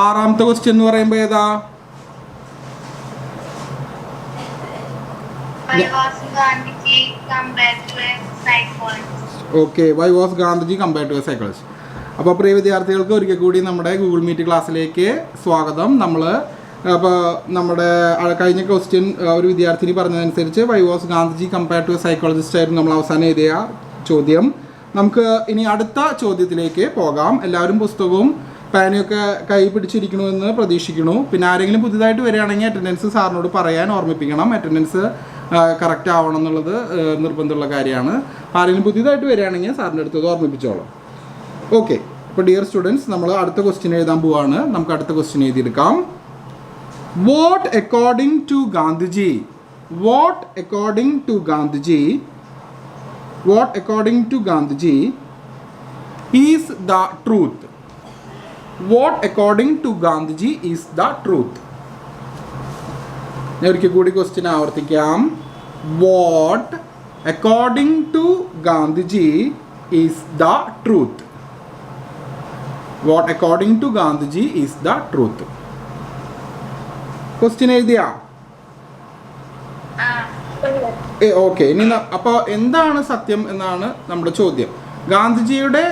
ആറാമത്തെ ക്വസ്റ്റ്യൻ എന്ന് പറയുമ്പോൾ ഏതാ? Okay, why was Gandhiji compared to a psychologist. അപ്പോൾ പ്രിയ വിദ്യാർത്ഥികൾക്ക് ഒരിക്കൽ കൂടി നമ്മുടെ ഗൂഗിൾ മീറ്റ് ക്ലാസ്സിലേക്ക് സ്വാഗതം. അപ്പോൾ നമ്മുടെ കഴിഞ്ഞ ക്വസ്റ്റ്യൻ ഒരു വിദ്യാർത്ഥിനി പറഞ്ഞതനുസരിച്ച് why was Gandhiji compared to a psychologist ആയിരുന്നു നമ്മൾ അവസാനം എഴുതിയ ചോദ്യം. നമുക്ക് ഇനി അടുത്ത ചോദ്യത്തിലേക്ക് പോകാം. എല്ലാവരും പുസ്തകവും പാനൊക്കെ കൈ പിടിച്ചിരിക്കണമെന്ന് പ്രതീക്ഷിക്കുന്നു. പിന്നെ ആരെങ്കിലും പുതിയതായിട്ട് വരികയാണെങ്കിൽ അറ്റൻഡൻസ് സാറിനോട് പറയാൻ ഓർമ്മിപ്പിക്കണം. അറ്റൻഡൻസ് കറക്റ്റ് ആവണം എന്നുള്ളത് നിർബന്ധമുള്ള കാര്യമാണ്. ആരെങ്കിലും പുതിയതായിട്ട് വരികയാണെങ്കിൽ സാറിൻ്റെ അടുത്തത് ഓർമ്മിപ്പിച്ചോളാം. ഓക്കെ, അപ്പോൾ ഡിയർ സ്റ്റുഡൻസ്, നമ്മൾ അടുത്ത ക്വസ്റ്റ്യൻ എഴുതാൻ പോവാണ്. നമുക്ക് അടുത്ത ക്വസ്റ്റ്യൻ എഴുതിയെടുക്കാം. What according to Gandhiji is the truth? What according to Gandhiji is the truth? ഞാൻ ഒരിക്കൽ കൂടി ക്വസ്റ്റ്യൻ ആവർത്തിക്കാം. What according to Gandhiji is the truth? What according to Gandhiji is the truth? Question എഴുതിയാ? ഓക്കെ, ഇനി അപ്പോൾ എന്താണ് സത്യം എന്നാണ് നമ്മുടെ ചോദ്യം. ഗാന്ധിജിയുടെ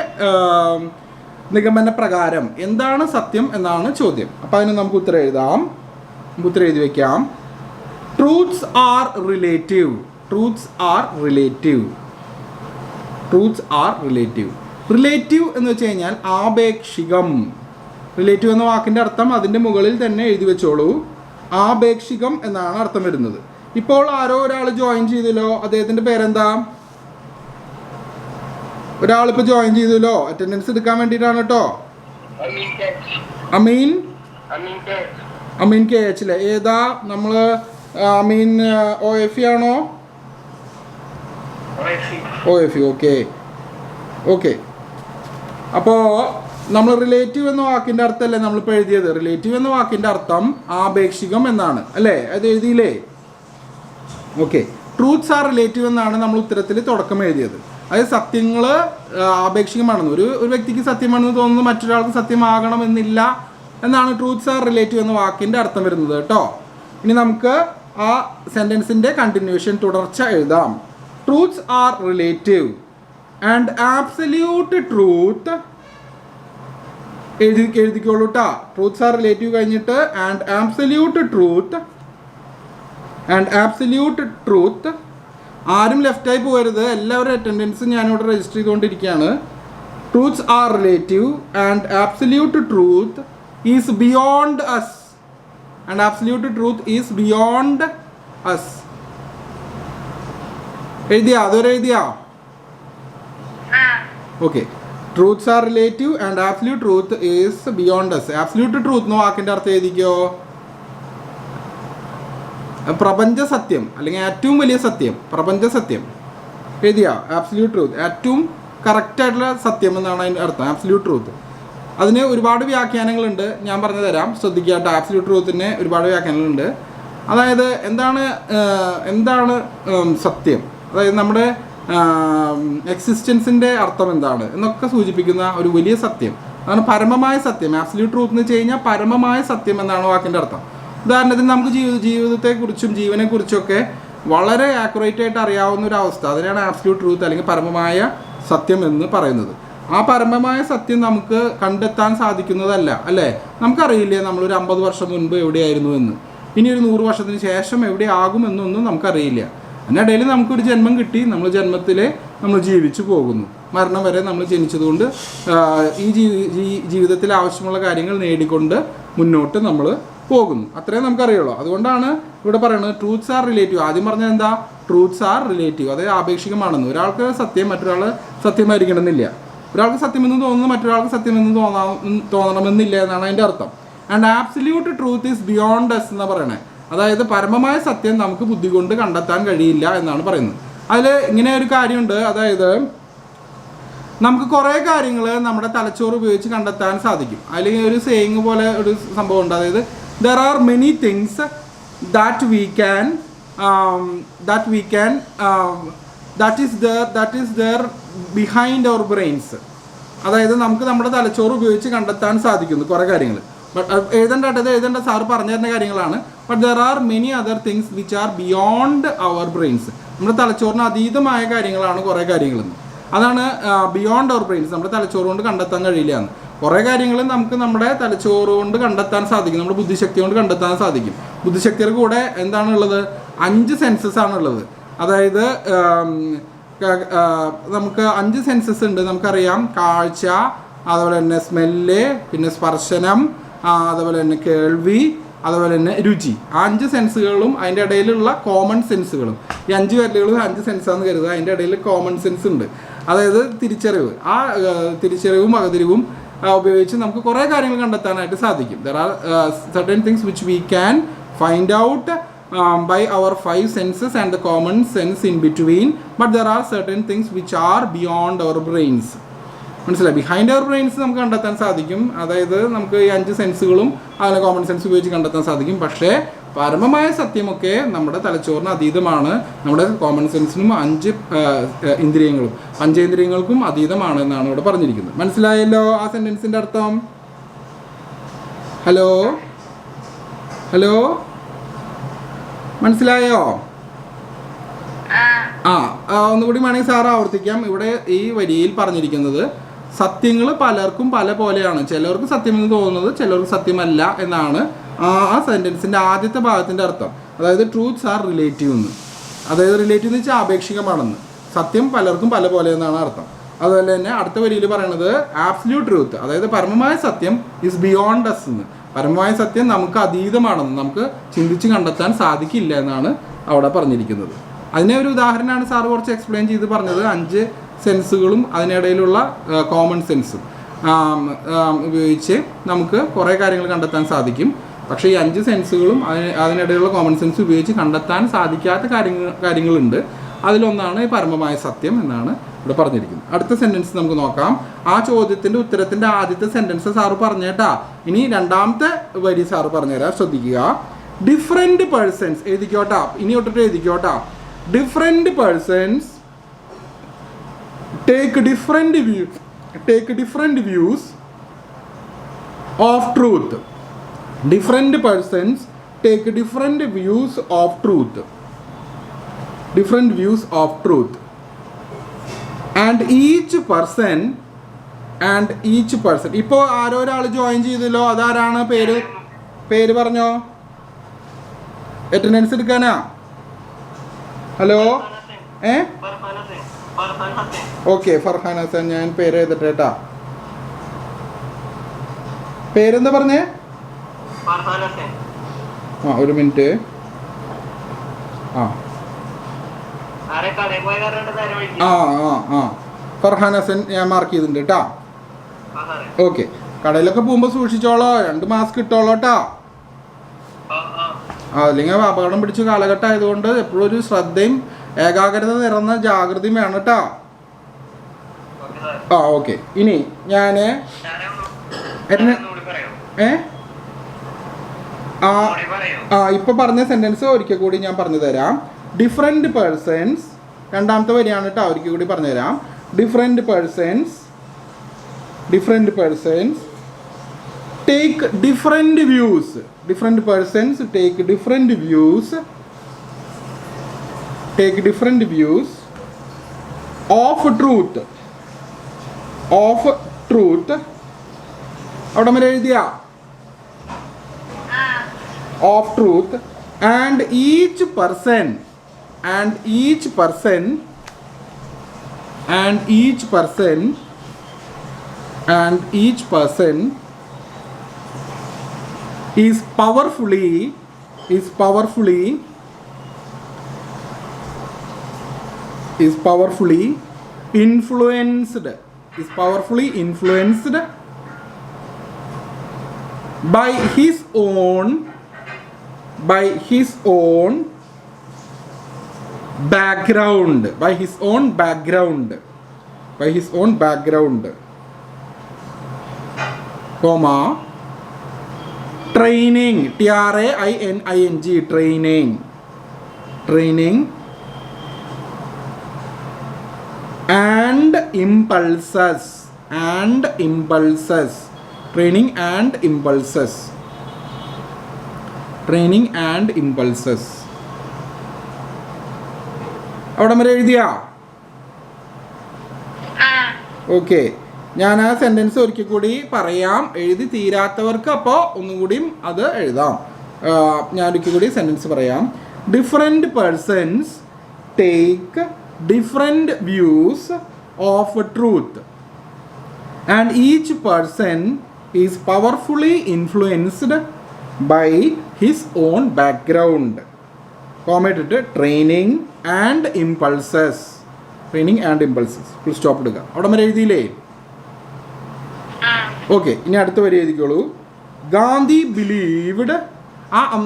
നിഗമന പ്രകാരം എന്താണ് സത്യം എന്നാണ് ചോദ്യം. അപ്പോൾ അതിന് നമുക്ക് ഉത്തരം എഴുതാം. ഉത്തരം എഴുതി വയ്ക്കാം. Truths are relative. റിലേറ്റീവ് എന്ന് വെച്ച് കഴിഞ്ഞാൽ ആപേക്ഷികം. റിലേറ്റീവ് എന്ന വാക്കിൻ്റെ അർത്ഥം അതിൻ്റെ മുകളിൽ തന്നെ എഴുതി വെച്ചോളൂ. ആപേക്ഷികം എന്നാണ് അർത്ഥം വരുന്നത്. ഇപ്പോൾ ആരോ ഒരാൾ ജോയിൻ ചെയ്തല്ലോ, അദ്ദേഹത്തിൻ്റെ പേരെന്താ? ഒരാളിപ്പോൾ ജോയിൻ ചെയ്തല്ലോ, അറ്റൻഡൻസ് എടുക്കാൻ വേണ്ടിയിട്ടാണ് കേട്ടോ. അമീൻ കെ എച്ച് അല്ലേ? ഏതാ നമ്മൾ? അമീൻ OFE ആണോ? OFE. ഓക്കെ. അപ്പോൾ നമ്മൾ റിലേറ്റീവ് എന്ന വാക്കിൻ്റെ അർത്ഥമല്ലേ നമ്മളിപ്പോൾ എഴുതിയത്? റിലേറ്റീവ് എന്ന വാക്കിൻ്റെ അർത്ഥം ആപേക്ഷികം എന്നാണ് അല്ലേ? അത് എഴുതിയില്ലേ? ഓക്കെ, ട്രൂത്ത്സ് ആർ റിലേറ്റീവ് എന്നാണ് നമ്മൾ ഉത്തരത്തിൽ തുടക്കം എഴുതിയത്. അതായത് സത്യങ്ങൾ ആപേക്ഷികമാണെന്ന്, ഒരു വ്യക്തിക്ക് സത്യമാണെന്ന് തോന്നുന്നത് മറ്റൊരാൾക്ക് സത്യമാകണമെന്നില്ല എന്നാണ് ട്രൂത്ത്സ് ആർ റിലേറ്റീവ് എന്ന വാക്കിൻ്റെ അർത്ഥം വരുന്നത് കേട്ടോ. ഇനി നമുക്ക് ആ സെൻറ്റൻസിൻ്റെ കണ്ടിന്യൂഷൻ തുടർച്ച എഴുതാം. Truths are relative and absolute truth. എഴുതിക്കോളൂ കേട്ടോ. ട്രൂത്ത്സ് ആർ റിലേറ്റീവ് കഴിഞ്ഞിട്ട് ആൻഡ് ആബ്സല്യൂട്ട് ട്രൂത്ത്. ആരും ലെഫ്റ്റായി പോകരുത്, എല്ലാവരും അറ്റൻഡൻസ് ഞാനിവിടെ രജിസ്റ്റർ ചെയ്തുകൊണ്ടിരിക്കുകയാണ്. Truths are relative and absolute truth is beyond us. എഴുതിയാ? അതുവരെ എഴുതിയാ? Okay. Truths are relative and absolute truth is beyond us. Absolute truth എന്ന വാക്കിൻ്റെ അർത്ഥം എഴുതിക്കോ. പ്രപഞ്ച സത്യം അല്ലെങ്കിൽ ഏറ്റവും വലിയ സത്യം, പ്രപഞ്ച സത്യം. എഴുതിയാ? ആബ്സല്യൂട്ട് ട്രൂത്ത്, ഏറ്റവും കറക്റ്റായിട്ടുള്ള സത്യം എന്നാണ് അതിൻ്റെ അർത്ഥം, ആബ്സല്യൂട്ട് ട്രൂത്ത്. അതിന് ഒരുപാട് വ്യാഖ്യാനങ്ങളുണ്ട്, ഞാൻ പറഞ്ഞു തരാം, ശ്രദ്ധിക്കുക കേട്ടോ. ആബ്സല്യൂട്ട് ട്രൂത്തിന് ഒരുപാട് വ്യാഖ്യാനങ്ങളുണ്ട്. അതായത് എന്താണ് സത്യം, അതായത് നമ്മുടെ എക്സിസ്റ്റൻസിൻ്റെ അർത്ഥം എന്താണ് എന്നൊക്കെ സൂചിപ്പിക്കുന്ന ഒരു വലിയ സത്യം. അതാണ് പരമമായ സത്യം. ആബ്സല്യൂട്ട് ട്രൂത്ത് എന്ന് വെച്ച് കഴിഞ്ഞാൽ പരമമായ സത്യം എന്നാണ് വാക്കിൻ്റെ അർത്ഥം. ഉദാഹരണത്തിന് നമുക്ക് ജീവിതത്തെക്കുറിച്ചും ജീവനെക്കുറിച്ചൊക്കെ വളരെ ആക്യുറേറ്റ് ആയിട്ട് അറിയാവുന്ന ഒരു അവസ്ഥ, അതിനാണ് ആബ്സല്യൂട്ട് ട്രൂത്ത് അല്ലെങ്കിൽ പരമമായ സത്യം എന്ന് പറയുന്നത്. ആ പരമമായ സത്യം നമുക്ക് കണ്ടെത്താൻ സാധിക്കുന്നതല്ല അല്ലേ? നമുക്കറിയില്ലേ നമ്മളൊരു 50 വർഷം മുൻപ് എവിടെയായിരുന്നു എന്ന്, ഇനി ഒരു 100 വർഷത്തിന് ശേഷം എവിടെയാകുമെന്നൊന്നും നമുക്കറിയില്ല. അതിനിടയിൽ നമുക്കൊരു ജന്മം കിട്ടി, നമ്മൾ ജീവിച്ചു പോകുന്നു. മരണം വരെ നമ്മൾ ജനിച്ചതുകൊണ്ട് ഈ ജീവിതത്തിൽ ആവശ്യമുള്ള കാര്യങ്ങൾ നേടിക്കൊണ്ട് മുന്നോട്ട് നമ്മൾ പോകുന്നു. അത്രയും നമുക്കറിയുള്ളൂ. അതുകൊണ്ടാണ് ഇവിടെ പറയുന്നത് ട്രൂത്ത്സ് ആർ റിലേറ്റീവ്. ആദ്യം പറഞ്ഞത് എന്താ? ട്രൂത്ത്സ് ആർ റിലേറ്റീവ്, അതായത് ആപേക്ഷികമാണെന്ന്. ഒരാൾക്ക് സത്യം മറ്റൊരാൾ സത്യമായിരിക്കണമെന്നില്ല. ഒരാൾക്ക് സത്യമെന്ന് തോന്നുന്നു മറ്റൊരാൾക്ക് സത്യമെന്ന് തോന്നണമെന്നില്ല എന്നാണ് അതിൻ്റെ അർത്ഥം. And absolute truth is beyond us എന്ന് പറയണേ. അതായത് പരമമായ സത്യം നമുക്ക് ബുദ്ധി കൊണ്ട് കണ്ടെത്താൻ കഴിയില്ല എന്നാണ് പറയുന്നത്. അതിൽ ഇങ്ങനെ ഒരു കാര്യമുണ്ട്, അതായത് നമുക്ക് കുറേ കാര്യങ്ങൾ നമ്മുടെ തലച്ചോറ് ഉപയോഗിച്ച് കണ്ടെത്താൻ സാധിക്കും. അല്ലെങ്കിൽ ഒരു സേയിങ് പോലെ ഒരു സംഭവം ഉണ്ട്, അതായത് there are many things that is there behind our brains. അതായത് നമുക്ക് നമ്മുടെ തലച്ചോറ് ഉപയോഗിച്ച് കണ്ടെത്താൻ സാധിക്കുന്നു കുറേ കാര്യങ്ങൾ. എഴുതേണ്ട സാറ് പറഞ്ഞു തരുന്ന കാര്യങ്ങളാണ്. But there are many other things which are beyond our brains. നമ്മുടെ തലച്ചോറിന് അതീതമായ കാര്യങ്ങളാണ് കുറേ കാര്യങ്ങളെന്ന്. അതാണ് ബിയോണ്ട് അവർ ബ്രെയിൻസ്, നമ്മുടെ തലച്ചോറ് കൊണ്ട് കണ്ടെത്താൻ കഴിയില്ല എന്ന്. കുറേ കാര്യങ്ങൾ നമുക്ക് നമ്മുടെ തലച്ചോറ് കൊണ്ട് കണ്ടെത്താൻ സാധിക്കും, നമ്മുടെ ബുദ്ധിശക്തി കൊണ്ട് കണ്ടെത്താൻ സാധിക്കും. ബുദ്ധിശക്തിയുടെ കൂടെ എന്താണുള്ളത്? 5 സെൻസസ് ആണുള്ളത്. അതായത് നമുക്ക് 5 സെൻസസ് ഉണ്ട്. നമുക്കറിയാം കാഴ്ച, അതുപോലെ തന്നെ സ്മെല്ല്, പിന്നെ സ്പർശനം, അതുപോലെ തന്നെ കേൾവി, അതുപോലെ തന്നെ രുചി. ആ 5 സെൻസുകളും അതിൻ്റെ ഇടയിലുള്ള കോമൺ സെൻസുകളും. ഈ 5 വിരലുകളും 5 സെൻസാണെന്ന് കരുതുക. അതിൻ്റെ ഇടയിൽ കോമൺ സെൻസ് ഉണ്ട്, അതായത് തിരിച്ചറിവ്. ആ തിരിച്ചറിവും വകതിരിവും ഉപയോഗിച്ച് നമുക്ക് കുറേ കാര്യങ്ങൾ കണ്ടെത്താനായിട്ട് സാധിക്കും. There are certain things which we can find out by our 5 senses and the common sense in between, but there are certain things which are beyond our brains. മനസ്സിലായി? ബിഹൈൻഡ് അവർ ബ്രെയിൻസ് നമുക്ക് കണ്ടെത്താൻ സാധിക്കും. അതായത് നമുക്ക് ഈ 5 സെൻസുകളും അതിനെ കോമൺ സെൻസ് ഉപയോഗിച്ച് കണ്ടെത്താൻ സാധിക്കും. പക്ഷേ പരമമായ സത്യമൊക്കെ നമ്മുടെ തലച്ചോറിന് അതീതമാണ്. നമ്മുടെ കോമൺ സെൻസിനും 5 ഇന്ദ്രിയങ്ങളും പഞ്ചേന്ദ്രിയങ്ങൾക്കും അതീതമാണ് എന്നാണ് ഇവിടെ പറഞ്ഞിരിക്കുന്നത്. മനസ്സിലായല്ലോ ആ സെൻറ്റൻസിൻ്റെ അർത്ഥം? ഹലോ ഹലോ, മനസ്സിലായോ? ഒന്നുകൂടി വേണമെങ്കിൽ സാറ് ആവർത്തിക്കാം. ഇവിടെ ഈ വരിയിൽ പറഞ്ഞിരിക്കുന്നത് സത്യങ്ങൾ പലർക്കും പല പോലെയാണ്. ചിലർക്ക് സത്യമെന്ന് തോന്നുന്നത് ചിലർക്ക് സത്യമല്ല എന്നാണ് ആ സെൻറ്റൻസിൻ്റെ ആദ്യത്തെ ഭാഗത്തിൻ്റെ അർത്ഥം. അതായത് ട്രൂത്ത്സ് ആർ റിലേറ്റീവ് എന്ന്. അതായത് റിലേറ്റീവ് എന്ന് വെച്ചാൽ ആപേക്ഷികമാണെന്ന്. സത്യം പലർക്കും പല പോലെ എന്നാണ് അർത്ഥം. അതുപോലെ തന്നെ അടുത്ത വരിയിൽ പറയുന്നത് ആബ്സല്യൂട്ട് ട്രൂത്ത്, അതായത് പരമമായ സത്യം ഈസ് ബിയോണ്ട് അസ് എന്ന്. പരമമായ സത്യം നമുക്ക് അതീതമാണെന്ന്, നമുക്ക് ചിന്തിച്ച് കണ്ടെത്താൻ സാധിക്കില്ല എന്നാണ് അവിടെ പറഞ്ഞിരിക്കുന്നത്. അതിനെ ഒരു ഉദാഹരണമാണ് സാറ് കുറച്ച് എക്സ്പ്ലെയിൻ ചെയ്ത് പറഞ്ഞത്. 5 സെൻസുകളും അതിനിടയിലുള്ള കോമൺ സെൻസും ഉപയോഗിച്ച് നമുക്ക് കുറേ കാര്യങ്ങൾ കണ്ടെത്താൻ സാധിക്കും. പക്ഷേ ഈ 5 സെൻസുകളും അതിനിടയിലുള്ള കോമൺ സെൻസ് ഉപയോഗിച്ച് കണ്ടെത്താൻ സാധിക്കാത്ത കാര്യങ്ങളുണ്ട്. അതിലൊന്നാണ് ഈ പരമമായ സത്യം എന്നാണ് ഇവിടെ പറഞ്ഞിരിക്കുന്നത്. അടുത്ത സെൻറ്റൻസ് നമുക്ക് നോക്കാം. ആ ചോദ്യത്തിൻ്റെ ഉത്തരത്തിൻ്റെ ആദ്യത്തെ സെൻറ്റൻസ് സാറ് പറഞ്ഞേട്ടാ. ഇനി രണ്ടാമത്തെ വരി സാറ് പറഞ്ഞുതരാം, ശ്രദ്ധിക്കുക. ഡിഫറെൻറ്റ് പേഴ്സൺസ് എഴുതിക്കോട്ടാ, ഇനി തൊട്ടിട്ട് എഴുതിക്കോട്ടാ. Different persons take different views of truth. Different persons take different views of truth. Different views of truth, and each person ഇപ്പോൾ ആരോ ഒരാൾ ജോയിൻ ചെയ്തല്ലോ, അതാരാണ്? പേര് പറഞ്ഞോ, അറ്റൻഡൻസ് എടുക്കാനാ? Hello, okay, Farhan Hasan. ഞാൻ പേര് എഴുതട്ടെ. പേരെന്താ പറഞ്ഞേ? ഒരു മിനിറ്റ്. ഫർഹാൻ ഹസൻ ഞാൻ മാർക്ക് ചെയ്തിട്ടുണ്ട് കേട്ടോ. ഓക്കെ, കടയിലൊക്കെ പോകുമ്പോൾ സൂക്ഷിച്ചോളോ, 2 മാസ്ക് ഇട്ടോളോ കേട്ടോ. അല്ലെങ്കിൽ അപകടം പിടിച്ച കാലഘട്ടം ആയതുകൊണ്ട് എപ്പോഴും ഒരു ശ്രദ്ധയും ഏകാഗ്രത നിറഞ്ഞ ജാഗ്രതയും വേണം കേട്ടോ. ഓക്കെ, ഇനി ഞാൻ ഇപ്പൊ പറഞ്ഞ സെന്റൻസ് ഒരിക്കൽ കൂടി ഞാൻ പറഞ്ഞു തരാം. ഡിഫറെൻറ്റ് പേഴ്സൺസ്, രണ്ടാമത്തെ വരിയാണ് കേട്ടോ, ഒരിക്കൽ കൂടി പറഞ്ഞു തരാം. Different persons take different views. Different persons take different views of truth. അവിടെ വരെ എഴുതിയ of truth. And each person is powerfully influenced by his own background, comma, training, training and impulses training and impulses. Training and impulses. അവിടെ വരെ എഴുതിയാ? Okay, ഞാൻ ആ sentence ഒരിക്കൽ കൂടി പറയാം. എഴുതി തീരാത്തവർക്ക് അപ്പോൾ ഒന്നും കൂടിയും അത് എഴുതാം. ഞാൻ ഒരിക്കൽ കൂടി സെൻറ്റൻസ് പറയാം. Different persons take different views of truth and each person is powerfully influenced by his own background. കോമയിട്ടിട്ട് training and impulses. Training and impulses full stop എടുക്കുക. അവിടെ വരെ എഴുതിയില്ലേ? ഓക്കെ, ഇനി അടുത്ത വരി എഴുതിക്കോളൂ. ഗാന്ധി ബിലീവ്ഡ്.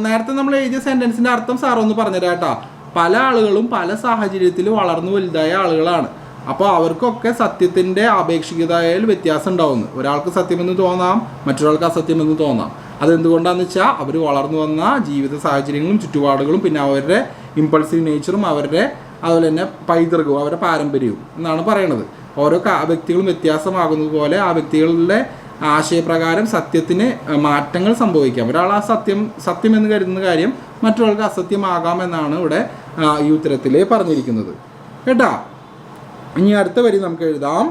നേരത്തെ നമ്മൾ എഴുതിയ സെൻറ്റൻസിൻ്റെ അർത്ഥം സാറൊന്ന് പറഞ്ഞുതരാം കേട്ടോ. പല ആളുകളും പല സാഹചര്യത്തിൽ വളർന്നു വലുതായ ആളുകളാണ്. അപ്പോൾ അവർക്കൊക്കെ സത്യത്തിൻ്റെ ആപേക്ഷികതയിൽ വ്യത്യാസം ഉണ്ടാവുന്നു. ഒരാൾക്ക് സത്യമെന്ന് തോന്നാം, മറ്റൊരാൾക്ക് അസത്യമെന്ന് തോന്നാം. അതെന്തുകൊണ്ടാണെന്ന് വെച്ചാൽ അവർ വളർന്നു വന്ന ജീവിത സാഹചര്യങ്ങളും ചുറ്റുപാടുകളും പിന്നെ അവരുടെ ഇമ്പൾസീവ് നേച്ചറും അവരുടെ അതുപോലെ തന്നെ പൈതൃകവും അവരുടെ പാരമ്പര്യവും എന്നാണ് പറയണത്. ഓരോ വ്യക്തികളും വ്യത്യാസമാകുന്നത് പോലെ ആ വ്യക്തികളുടെ ആശയപ്രകാരം സത്യത്തിന് മാറ്റങ്ങൾ സംഭവിക്കാം. ഒരാൾ ആ സത്യം എന്ന് കരുതുന്ന കാര്യം മറ്റൊരാൾക്ക് അസത്യമാകാം എന്നാണ് ഇവിടെ ഈ ഉത്തരത്തിൽ പറഞ്ഞിരിക്കുന്നത് കേട്ടാ. ഇനി അടുത്ത വരി നമുക്ക് എഴുതാം.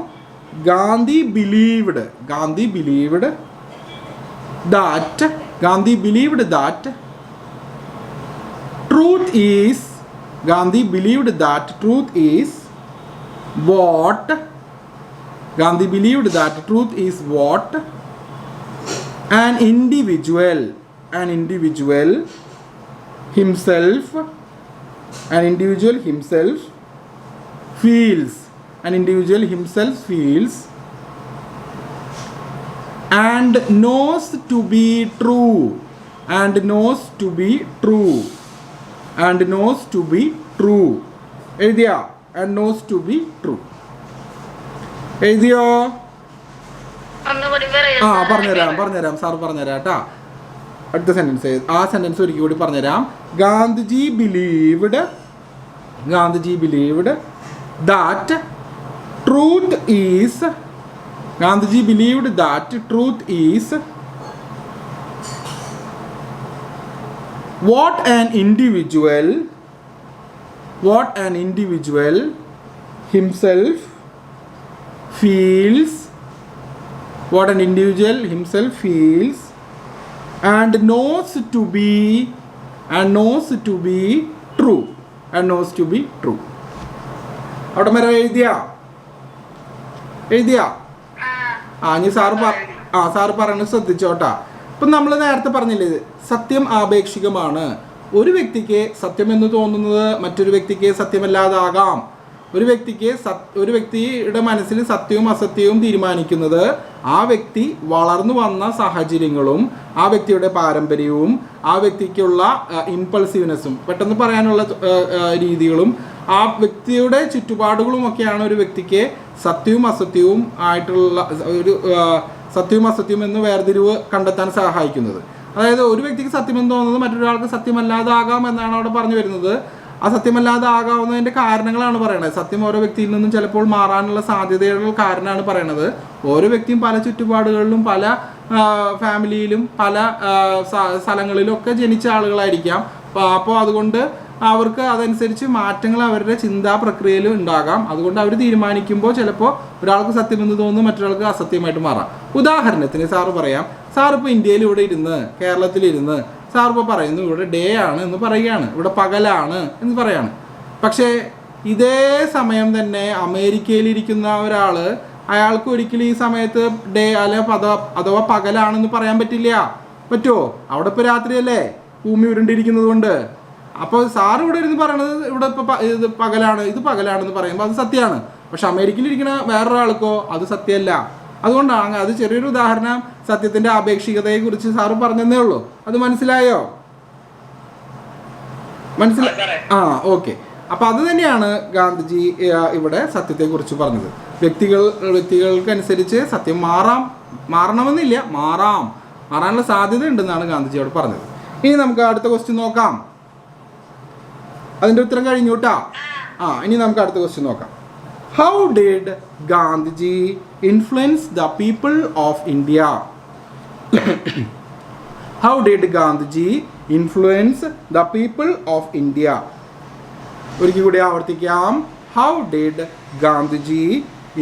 Gandhi believed. Gandhi believed that truth is Gandhi believed that truth is what an individual himself feels and knows to be true. എഴുതിയാ? and knows to be true. എഴുതിയോ? പറഞ്ഞുതരാം സാർ പറഞ്ഞുതരാം കേട്ടാ. അടുത്ത സെൻറ്റൻസ്, ആ സെൻറ്റൻസ് ഒരിക്കൽ കൂടി പറഞ്ഞുതരാം. Gandhiji believed that truth is what an individual himself feels and knows to be true. അവിടെ വരെ എഴുതിയാ? ഇനി സാറ് പറയുന്നത് ശ്രദ്ധിച്ചോട്ടാ. ഇപ്പം നമ്മൾ നേരത്തെ പറഞ്ഞില്ലേ, സത്യം ആപേക്ഷികമാണ്. ഒരു വ്യക്തിക്ക് സത്യമെന്ന് തോന്നുന്നത് മറ്റൊരു വ്യക്തിക്ക് സത്യമല്ലാതാകാം. ഒരു വ്യക്തിയുടെ മനസ്സിൽ സത്യവും അസത്യവും തീരുമാനിക്കുന്നത് ആ വ്യക്തി വളർന്നു വന്ന സാഹചര്യങ്ങളും ആ വ്യക്തിയുടെ പാരമ്പര്യവും ആ വ്യക്തിക്കുള്ള ഇമ്പൾസീവ്നെസ്സും പെട്ടെന്ന് പറയാനുള്ള രീതികളും ആ വ്യക്തിയുടെ ചുറ്റുപാടുകളും ഒക്കെയാണ് ഒരു വ്യക്തിക്ക് സത്യവും അസത്യവും ആയിട്ടുള്ള സത്യവും അസത്യവും എന്ന് വേർതിരിവ് കണ്ടെത്താൻ സഹായിക്കുന്നത്. അതായത് ഒരു വ്യക്തിക്ക് സത്യമെന്ന് തോന്നുന്നത് മറ്റൊരാൾക്ക് സത്യമല്ലാതാകാം എന്നാണ് അവിടെ പറഞ്ഞു വരുന്നത്. ആ സത്യമല്ലാതാകാവുന്നതിൻ്റെ കാരണങ്ങളാണ് പറയണത്. സത്യം ഓരോ വ്യക്തിയിൽ നിന്നും ചിലപ്പോൾ മാറാനുള്ള സാധ്യതകൾ കാരണമാണ് പറയണത്. ഓരോ വ്യക്തിയും പല ചുറ്റുപാടുകളിലും പല ഫാമിലിയിലും പല സ്ഥലങ്ങളിലും ഒക്കെ ജനിച്ച ആളുകളായിരിക്കാം. അപ്പോൾ അതുകൊണ്ട് അവർക്ക് അതനുസരിച്ച് മാറ്റങ്ങൾ അവരുടെ ചിന്താ പ്രക്രിയയിൽ ഉണ്ടാകാം. അതുകൊണ്ട് അവർ തീരുമാനിക്കുമ്പോൾ ചിലപ്പോൾ ഒരാൾക്ക് സത്യമെന്ന് തോന്നുന്നു, മറ്റൊരാൾക്ക് അസത്യമായിട്ട് മാറാം. ഉദാഹരണത്തിന് സാറ് പറയാം, സാറിപ്പോൾ ഇന്ത്യയിൽ ഇവിടെ ഇരുന്ന് കേരളത്തിലിരുന്ന് സാറിപ്പോൾ പറയുന്നു ഇവിടെ ഡേ ആണ് എന്ന് പറയുകയാണ്, ഇവിടെ പകലാണ് എന്ന് പറയാണ്. പക്ഷേ ഇതേ സമയം തന്നെ അമേരിക്കയിലിരിക്കുന്ന ഒരാൾ അയാൾക്ക് ഒരിക്കലും ഈ സമയത്ത് ഡേ അല്ലെ അഥവാ പകലാണെന്ന് പറയാൻ പറ്റില്ല. പറ്റുമോ? അവിടെ ഇപ്പോൾ രാത്രിയല്ലേ, ഭൂമി ഉരുണ്ടിരിക്കുന്നത് കൊണ്ട്. അപ്പോൾ സാറ് ഇവിടെ ഇരുന്ന് പറയണത് ഇവിടെ ഇപ്പോൾ ഇത് പകലാണെന്ന് പറയുമ്പോൾ അത് സത്യമാണ്. പക്ഷെ അമേരിക്കയിലിരിക്കുന്ന വേറൊരാൾക്കോ അത് സത്യമല്ല. അതുകൊണ്ടാണ് അത് ചെറിയൊരു ഉദാഹരണം സത്യത്തിൻ്റെ ആപേക്ഷികതയെക്കുറിച്ച് സാറ് പറഞ്ഞതേ ഉള്ളൂ. അത് മനസ്സിലായോ? ഓക്കെ. അപ്പോൾ അത് തന്നെയാണ് ഗാന്ധിജി ഇവിടെ സത്യത്തെക്കുറിച്ച് പറഞ്ഞത്. വ്യക്തികൾക്കനുസരിച്ച് സത്യം മാറണമെന്നില്ല, മാറാനുള്ള സാധ്യത ഉണ്ടെന്നാണ് ഗാന്ധിജി അവിടെ പറഞ്ഞത്. ഇനി നമുക്ക് അടുത്ത ക്വസ്റ്റ്യൻ നോക്കാം. അതിൻ്റെ ഉത്തരം കഴിഞ്ഞു കേട്ടാ. ഇനി നമുക്ക് അടുത്ത ക്വസ്റ്റ്യൻ നോക്കാം. How did Gandhiji influence the people of India? How did Gandhiji influence the people of India? ഒരിക്കൽ കൂടി ആവർത്തിക്കാം. How did Gandhiji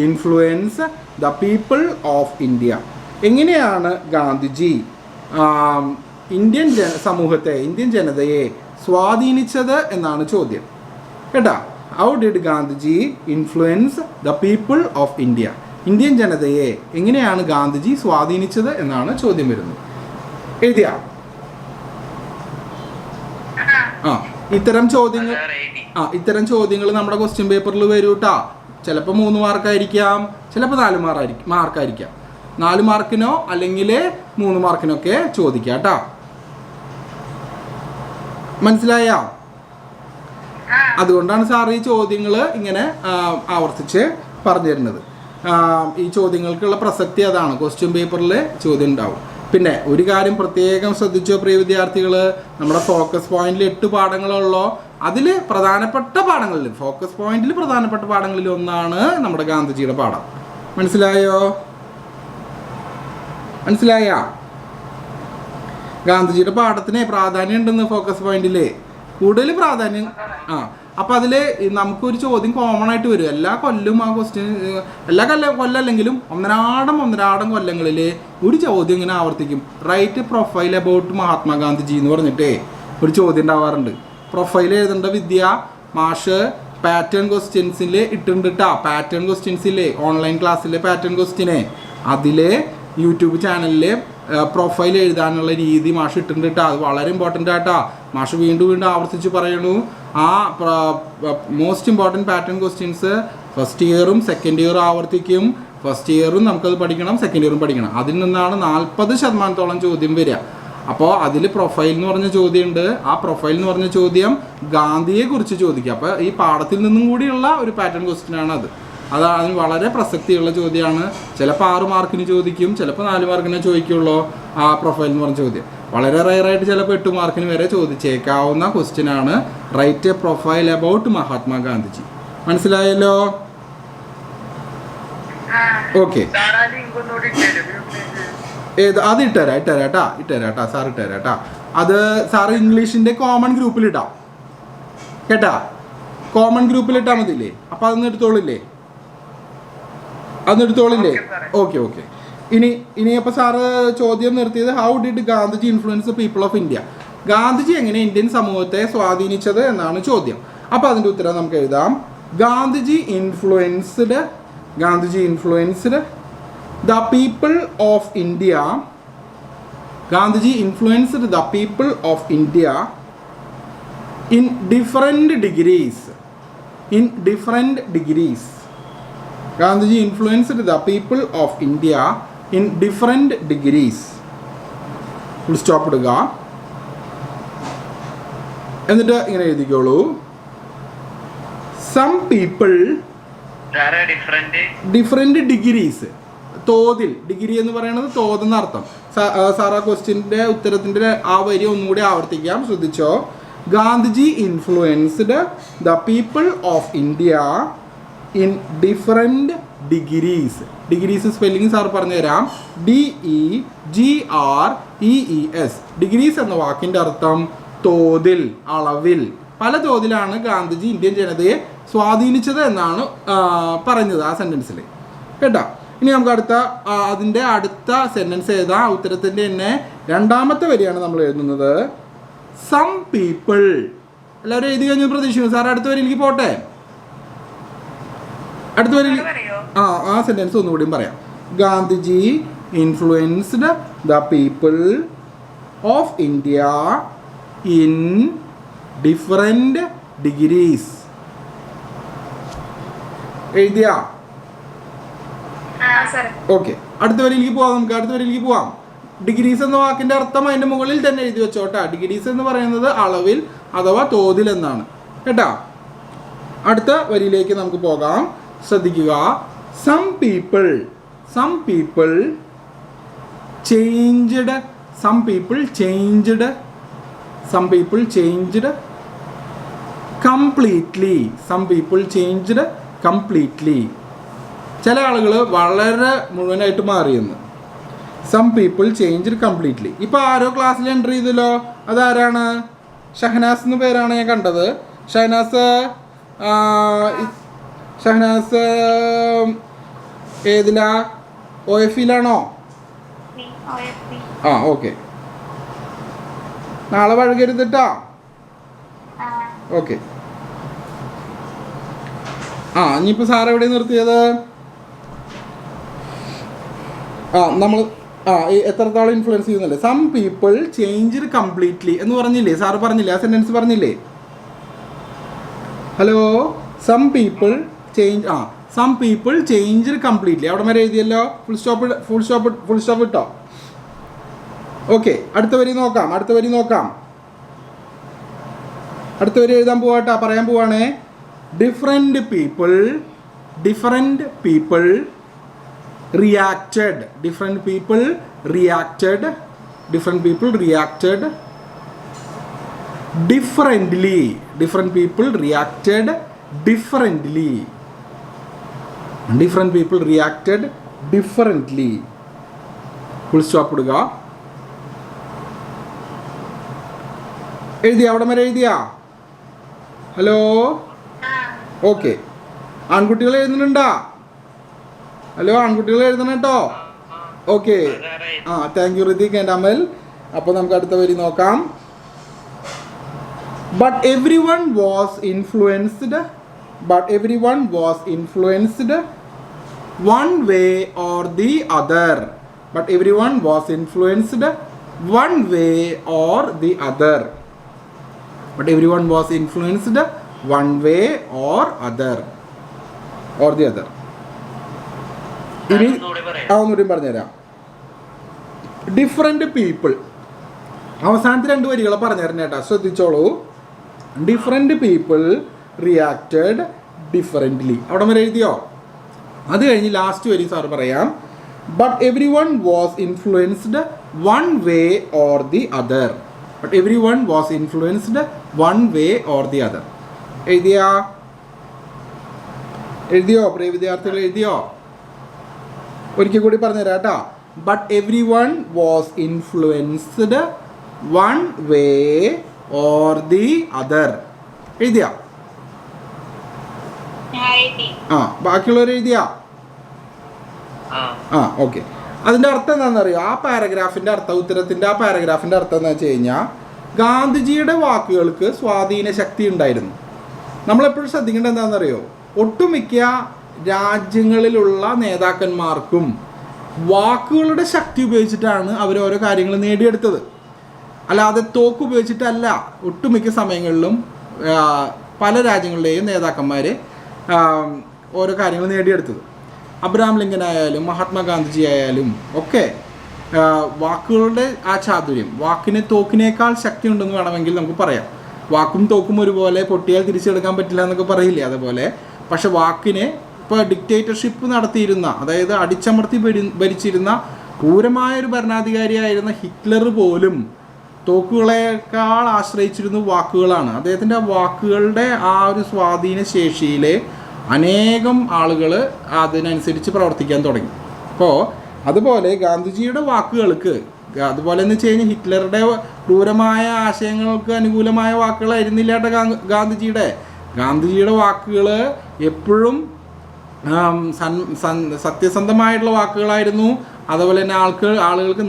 influence the people of India? എങ്ങനെയാണ് ഗാന്ധിജി ഇന്ത്യൻ സമൂഹത്തെ, ഇന്ത്യൻ ജനതയെ സ്വാധീനിച്ചത് എന്നാണ് ചോദ്യം കേട്ടാ. How did Gandhiji influence the people of India? Indian ജനതയെ എങ്ങനെയാണ് ഗാന്ധിജി സ്വാധീനിച്ചത് എന്നാണ് ചോദ്യം വരുന്നത്. എഴുതിയ ഇത്തരം ചോദ്യങ്ങൾ നമ്മുടെ ക്വസ്റ്റ്യൻ പേപ്പറിൽ വരൂ കേട്ടാ. ചിലപ്പോൾ 3 മാർക്കായിരിക്കാം, ചിലപ്പോൾ 4 മാർക്കായിരിക്കാം. 4 മാർക്കിനോ അല്ലെങ്കിൽ 3 മാർക്കിനൊക്കെ ചോദിക്കാം കേട്ടാ. മനസ്സിലായ? അതുകൊണ്ടാണ് സാർ ഈ ചോദ്യങ്ങൾ ഇങ്ങനെ ആവർത്തിച്ച് പറഞ്ഞു തരുന്നത്. ഈ ചോദ്യങ്ങൾക്കുള്ള പ്രസക്തി അതാണ്. ക്വസ്റ്റ്യൻ പേപ്പറിൽ ചോദ്യം ഉണ്ടാവും. പിന്നെ ഒരു കാര്യം പ്രത്യേകം ശ്രദ്ധിച്ചോ പ്രിയ വിദ്യാർത്ഥികൾ, നമ്മുടെ ഫോക്കസ് പോയിന്റിൽ 8 പാഠങ്ങളുള്ളൂ. അതിൽ പ്രധാനപ്പെട്ട പാഠങ്ങളിൽ, ഫോക്കസ് പോയിന്റിൽ പ്രധാനപ്പെട്ട പാഠങ്ങളിൽ ഒന്നാണ് നമ്മുടെ ഗാന്ധിജിയുടെ പാഠം. മനസ്സിലായോ? ഗാന്ധിജിയുടെ പാഠത്തിന് പ്രാധാന്യം ഉണ്ടെന്ന് ഫോക്കസ് പോയിന്റിൽ, കൂടുതൽ പ്രാധാന്യം. അപ്പോൾ അതിൽ നമുക്കൊരു ചോദ്യം കോമൺ ആയിട്ട് വരും. എല്ലാ കൊല്ലം ആ ക്വസ്റ്റ്യൻ, എല്ലാ കൊല്ലല്ലെങ്കിലും ഒന്നരാടം കൊല്ലങ്ങളിൽ ഒരു ചോദ്യം ഇങ്ങനെ ആവർത്തിക്കും. റൈറ്റ് പ്രൊഫൈൽ അബൌട്ട് മഹാത്മാഗാന്ധിജി എന്ന് പറഞ്ഞിട്ടേ ഒരു ചോദ്യം ഉണ്ടാവാറുണ്ട്. പ്രൊഫൈൽ എഴുതേണ്ട വിദ്യ മാഷ് പാറ്റേൺ ക്വസ്റ്റ്യൻസിൽ ഇട്ടിട്ടുണ്ട് കേട്ടോ. പാറ്റേൺ ക്വസ്റ്റ്യൻസില്ലേ, ഓൺലൈൻ ക്ലാസ്സിലെ പാറ്റേൺ ക്വസ്റ്റ്യനെ, അതിലെ യൂട്യൂബ് ചാനലിൽ പ്രൊഫൈൽ എഴുതാനുള്ള രീതി മാഷ് ഇട്ടിട്ടുണ്ട് കേട്ടോ. അത് വളരെ ഇമ്പോർട്ടൻ്റ് ആയിട്ടാ. മാഷ് വീണ്ടും ആവർത്തിച്ച് പറയണു. ആ most important pattern questions first ഇയറും സെക്കൻഡ് ഇയറും ആവർത്തിക്കും. ഫസ്റ്റ് ഇയറും നമുക്കത് പഠിക്കണം, സെക്കൻഡ് ഇയറും പഠിക്കണം. അതിൽ നിന്നാണ് 40% ചോദ്യം വരിക. അപ്പോൾ അതിൽ പ്രൊഫൈൽ എന്ന് പറഞ്ഞ ചോദ്യമുണ്ട്. ആ പ്രൊഫൈൽ എന്ന് പറഞ്ഞ ചോദ്യം ഗാന്ധിയെക്കുറിച്ച് ചോദിക്കുക. അപ്പോൾ ഈ പാഠത്തിൽ നിന്നും കൂടിയുള്ള ഒരു പാറ്റേൺ ക്വസ്റ്റ്യനാണ് അത്. അതിന് വളരെ പ്രസക്തിയുള്ള ചോദ്യമാണ്. ചിലപ്പോൾ 6 മാർക്കിന് ചോദിക്കും, ചിലപ്പോൾ 4 മാർക്കിനെ ചോദിക്കുള്ളൂ. ആ പ്രൊഫൈൽ എന്ന് പറഞ്ഞ ചോദ്യം വളരെ റയറായിട്ട് ചിലപ്പോൾ 8 മാർക്കിന് വരെ ചോദിച്ചേക്കാവുന്ന ക്വസ്റ്റ്യനാണ് write a profile about Mahatma Gandhiji. മനസ്സിലായല്ലോ? ഓക്കെ, അത് ഇട്ടുതരാട്ടാ സാർ ഇട്ടുതരാട്ടാ. അത് സാർ ഇംഗ്ലീഷിൻ്റെ കോമൺ ഗ്രൂപ്പിലിട്ടാം കേട്ടാ. കോമൺ ഗ്രൂപ്പിലിട്ടാൽ മതിയില്ലേ? അപ്പോൾ അതൊന്നും എടുത്തോളില്ലേ? ഓക്കെ. ഇനി അപ്പോൾ സാറ് ചോദ്യം നിർത്തിയത് how did Gandhiji influence people of India? Gandhiji എങ്ങനെ ഇന്ത്യൻ സമൂഹത്തെ സ്വാധീനിച്ചത് എന്നാണ് ചോദ്യം. അപ്പോൾ അതിൻ്റെ ഉത്തരം നമുക്ക് എഴുതാം. Gandhiji influenced the people of India. Gandhiji influenced the people of India in different degrees. Gandhiji influenced the people of India in different degrees. Full stop ഇടുക. എന്നിട്ട് ഇങ്ങനെ എഴുതിക്കോളൂ. Some people different degrees. തോതിൽ, ഡിഗ്രി എന്ന് പറയുന്നത് തോതെന്ന അർത്ഥം. സാർ ആ ക്വസ്റ്റ്യൻ്റെ ഉത്തരത്തിൻ്റെ ആ വരി ഒന്നുകൂടി ആവർത്തിക്കാം, ശ്രദ്ധിച്ചോ. Gandhiji influenced the people of India in different degrees. Spelling sir പറഞ്ഞു തരാം. DEGREES. ഡിഗ്രീസ് എന്ന വാക്കിൻ്റെ അർത്ഥം തോതിൽ, അളവിൽ. പല തോതിലാണ് ഗാന്ധിജി ഇന്ത്യൻ ജനതയെ സ്വാധീനിച്ചത് എന്നാണ് പറഞ്ഞത് ആ സെൻറ്റൻസിൽ കേട്ടോ. ഇനി നമുക്ക് അതിൻ്റെ അടുത്ത സെൻറ്റൻസ് ഏതാ? ഉത്തരത്തിൻ്റെ തന്നെ രണ്ടാമത്തെ വരിയാണ് നമ്മൾ എഴുതുന്നത്. Some people. എല്ലാവരും എഴുതി കഴിഞ്ഞു പ്രതീക്ഷിക്കുന്നു. സാർ അടുത്ത വരിയിലേക്ക് പോട്ടെ. അടുത്ത വരിയിൽ ആ സെൻറ്റൻസ് ഒന്നുകൂടിയും പറയാം. Gandhiji influenced the people of India in different degrees. എഴുതിയ? ഓക്കെ, അടുത്ത വരിയിലേക്ക് പോവാം. ഡിഗ്രീസ് എന്ന വാക്കിൻ്റെ അർത്ഥം അതിൻ്റെ മുകളിൽ തന്നെ എഴുതി വെച്ചോട്ടാ. ഡിഗ്രീസ് എന്ന് പറയുന്നത് അളവിൽ അഥവാ തോതിൽ എന്നാണ് കേട്ടാ. അടുത്ത വരിയിലേക്ക് നമുക്ക് പോകാം. ശ്രദ്ധിക്കുക. Some people changed completely. ചില ആളുകൾ വളരെ മുഴുവനായിട്ട് മാറിയെന്ന്. Some people change completely. ഇപ്പോൾ ആരോ ക്ലാസ്സിൽ എൻ്റർ ചെയ്തല്ലോ, അതാരാണ്? ഷഹനാസ് എന്ന് പേരാണ് ഞാൻ കണ്ടത്. ഷഹനാസ് ഏതിലാ? OFEയിലാണോ? ആ ഓക്കെ. നാളെ വഴുകരുതിട്ടാ. ഓക്കെ. ഇനിയിപ്പോൾ സാർ എവിടെ നിർത്തിയത്? നമ്മൾ എത്രത്തോളം ഇൻഫ്ലുവൻസ് ചെയ്യുന്നില്ലേ? സം പീപ്പിൾ ചേഞ്ച് കംപ്ലീറ്റ്ലി എന്ന് പറഞ്ഞില്ലേ? സാറ് പറഞ്ഞില്ലേ? ആ സെൻറ്റൻസ് പറഞ്ഞില്ലേ? Hello, some people change completely. അവിടെ വരെ എഴുതിയല്ലോ. ഫുൾ സ്റ്റോപ്പ് ഇട്ടോ. ഓക്കെ, അടുത്ത വരി നോക്കാം. അടുത്ത വരി എഴുതാൻ പോവാട്ടാ, പറയാൻ പോവാണേ. Different people reacted differently full stop ഇടുക. എഴുതിയാ? അവിടെ വരെ എഴുതിയാ? Hello, okay. ആൺകുട്ടികൾ എഴുതുന്നുണ്ടാ? ഹലോ, ആൺകുട്ടികൾ എഴുതണം കേട്ടോ. Okay, thank you Rithik and Amal. അപ്പോൾ നമുക്ക് അടുത്ത വരി നോക്കാം. But everyone was influenced one way or the other. ഇനി ഒന്നുകൂടി പറഞ്ഞുതരാം. ഡിഫറെൻറ്റ് പീപ്പിൾ, അവസാനത്തെ 2 വരികളെ പറഞ്ഞുതരണം കേട്ടോ, ശ്രദ്ധിച്ചോളൂ. Different people reacted differently. അവിടെ വരെ എഴുതിയോ? അത് കഴിഞ്ഞ് ലാസ്റ്റ് വരി സാർ പറയാം. But everyone was influenced one way or the other. എഴുതിയോ പ്രിയ വിദ്യാർത്ഥികൾ? എഴുതിയോ? ഒരിക്കൽ കൂടി പറഞ്ഞുതരാം കേട്ടോ. But everyone was influenced one way or the other. എഴുതിയാ? ബാക്കിയുള്ളവർ എഴുതിയാ? ഓക്കെ. അതിൻ്റെ അർത്ഥം എന്താണെന്നറിയോ? ആ പാരഗ്രാഫിൻ്റെ അർത്ഥം, ഉത്തരത്തിൻ്റെ ആ പാരഗ്രാഫിൻ്റെ അർത്ഥം എന്ന് വെച്ച് കഴിഞ്ഞാൽ ഗാന്ധിജിയുടെ വാക്കുകൾക്ക് സ്വാധീന ശക്തി ഉണ്ടായിരുന്നു. നമ്മളെപ്പോഴും ശ്രദ്ധിക്കേണ്ടത് എന്താണെന്നറിയോ? ഒട്ടുമിക്ക രാജ്യങ്ങളിലുള്ള നേതാക്കന്മാർക്കും വാക്കുകളുടെ ശക്തി ഉപയോഗിച്ചിട്ടാണ് അവർ ഓരോ കാര്യങ്ങൾ നേടിയെടുത്തത്, അല്ലാതെ തോക്ക് ഉപയോഗിച്ചിട്ടല്ല. ഒട്ടുമിക്ക സമയങ്ങളിലും പല രാജ്യങ്ങളിലെയും നേതാക്കന്മാർ ഓരോ കാര്യങ്ങൾ നേടിയെടുത്തത്. അബ്രഹാം ലിങ്കൻ ആയാലും മഹാത്മാഗാന്ധിജി ആയാലും ഒക്കെ വാക്കുകളുടെ ആ ചാതുര്യം, വാക്കിന് തോക്കിനേക്കാൾ ശക്തി ഉണ്ടെന്ന് വേണമെങ്കിൽ നമുക്ക് പറയാം. വാക്കും തോക്കും ഒരുപോലെ പൊട്ടിയാൽ തിരിച്ചെടുക്കാൻ പറ്റില്ല എന്നൊക്കെ പറയില്ലേ, അതുപോലെ. പക്ഷെ വാക്കിന് ഇപ്പോൾ ഡിക്റ്റേറ്റർഷിപ്പ് നടത്തിയിരുന്ന, അതായത് അടിച്ചമർത്തി ഭരിച്ചിരുന്ന ക്രൂരമായൊരു ഭരണാധികാരിയായിരുന്ന ഹിറ്റ്ലർ പോലും തോക്കുകളേക്കാൾ ആശ്രയിച്ചിരുന്ന വാക്കുകളാണ്. അദ്ദേഹത്തിൻ്റെ വാക്കുകളുടെ ആ ഒരു സ്വാധീന ശേഷിയിൽ അനേകം ആളുകൾ അതിനനുസരിച്ച് പ്രവർത്തിക്കാൻ തുടങ്ങി. അപ്പോൾ അതുപോലെ ഗാന്ധിജിയുടെ വാക്കുകൾക്ക്, അതുപോലെ എന്ന് വെച്ച് കഴിഞ്ഞാൽ ഹിറ്റ്ലറുടെ ക്രൂരമായ ആശയങ്ങൾക്ക് അനുകൂലമായ വാക്കുകളായിരുന്നില്ല കേട്ടോ ഗാന്ധിജിയുടെ വാക്കുകൾ എപ്പോഴും സത്യസന്ധമായിട്ടുള്ള വാക്കുകളായിരുന്നു. അതുപോലെ തന്നെ ആളുകൾക്ക്